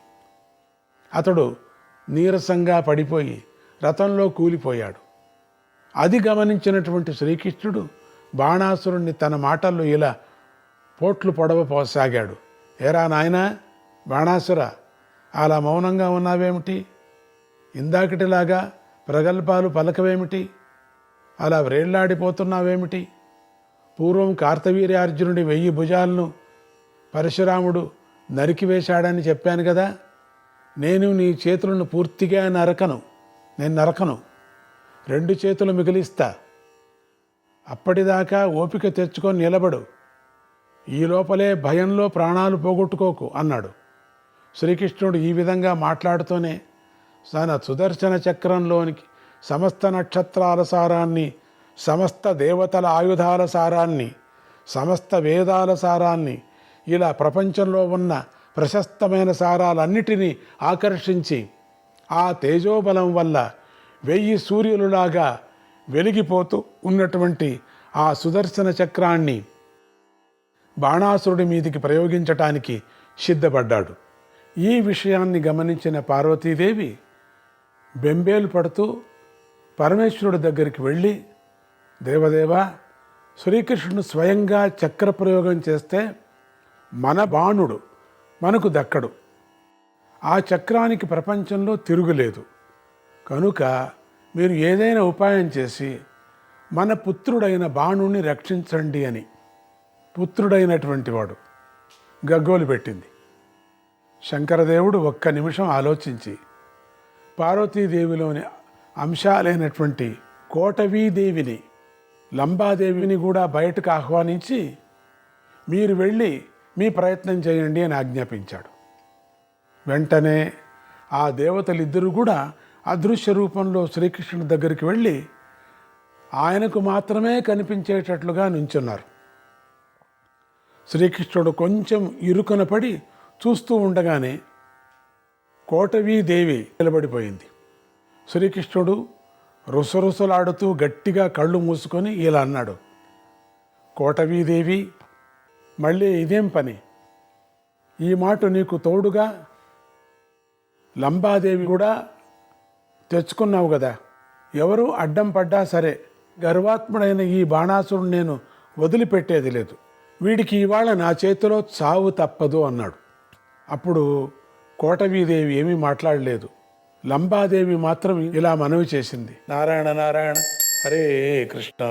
అతడు నీరసంగా పడిపోయి రథంలో కూలిపోయాడు. అది గమనించినటువంటి శ్రీకృష్ణుడు బాణాసురుణ్ణి తన మాటల్లో ఇలా పోట్లు పొడవపోసాగాడు. ఏరా నాయనా బాణాసుర, అలా మౌనంగా ఉన్నావేమిటి? ఇందాకటిలాగా ప్రగల్భాలు పలకవేమిటి? అలా వ్రేళ్లాడిపోతున్నావేమిటి? పూర్వం కార్తవీర్యార్జునుడి 1000 భుజాలను పరశురాముడు నరికివేశాడని చెప్పాను కదా. నేను నీ చేతులను పూర్తిగా నేను నరకను, 2 చేతులు మిగిలిస్తా. అప్పటిదాకా ఓపిక తెచ్చుకొని నిలబడు. ఈ లోపలే భయంలో ప్రాణాలు పోగొట్టుకోకు అన్నాడు. శ్రీకృష్ణుడు ఈ విధంగా మాట్లాడుతూనే తన సుదర్శన చక్రంలోనికి సమస్త నక్షత్రాల సారాన్ని, సమస్త దేవతల ఆయుధాల సారాన్ని, సమస్త వేదాల సారాన్ని, ఇలా ప్రపంచంలో ఉన్న ప్రశస్తమైన సారాలన్నిటినీ ఆకర్షించి ఆ తేజోబలం వల్ల 1000 సూర్యులులాగా వెలిగిపోతూ ఉన్నటువంటి ఆ సుదర్శన చక్రాన్ని బాణాసురుడి మీదికి ప్రయోగించటానికి సిద్ధపడ్డాడు. ఈ విషయాన్ని గమనించిన పార్వతీదేవి బెంబేలు పడుతూ పరమేశ్వరుడి దగ్గరికి వెళ్ళి, దేవదేవా, శ్రీకృష్ణుడు స్వయంగా చక్ర ప్రయోగం చేస్తే మన బాణుడు మనకు దక్కడు. ఆ చక్రానికి ప్రపంచంలో తిరుగులేదు. కనుక మీరు ఏదైనా ఉపాయం చేసి మన పుత్రుడైన బాణుణ్ణి రక్షించండి అని. పుత్రుడైనటువంటి వాడు గగ్గోలు పెట్టింది. శంకరదేవుడు 1 నిమిషం ఆలోచించి పార్వతీదేవిలోని అంశాలైనటువంటి కోటవీదేవిని, లంబాదేవిని కూడా బయటకు ఆహ్వానించి మీరు వెళ్ళి మీ ప్రయత్నం చేయండి అని ఆజ్ఞాపించాడు. వెంటనే ఆ దేవతలిద్దరూ కూడా అదృశ్య రూపంలో శ్రీకృష్ణుడి దగ్గరికి వెళ్ళి ఆయనకు మాత్రమే కనిపించేటట్లుగా నుంచున్నారు. శ్రీకృష్ణుడు కొంచెం ఇరుకున పడి చూస్తూ ఉండగానే కోటవీదేవి నిలబడిపోయింది. శ్రీకృష్ణుడు రుసరుసలాడుతూ గట్టిగా కళ్ళు మూసుకొని ఇలా అన్నాడు, కోటవీదేవి, మళ్ళీ ఇదేం పని? ఈ మాట నీకు తోడుగా లంబాదేవి కూడా తెచ్చుకున్నావు కదా. ఎవరు అడ్డం పడ్డా సరే గర్వాత్ముడైన ఈ బాణాసురుడు నేను వదిలిపెట్టేది లేదు. వీడికి ఇవాళ నా చేతిలో చావు తప్పదు అన్నాడు. అప్పుడు కోటవీదేవి ఏమీ మాట్లాడలేదు. లంబాదేవి మాత్రం ఇలా మనవి చేసింది, నారాయణ నారాయణ హరే కృష్ణ.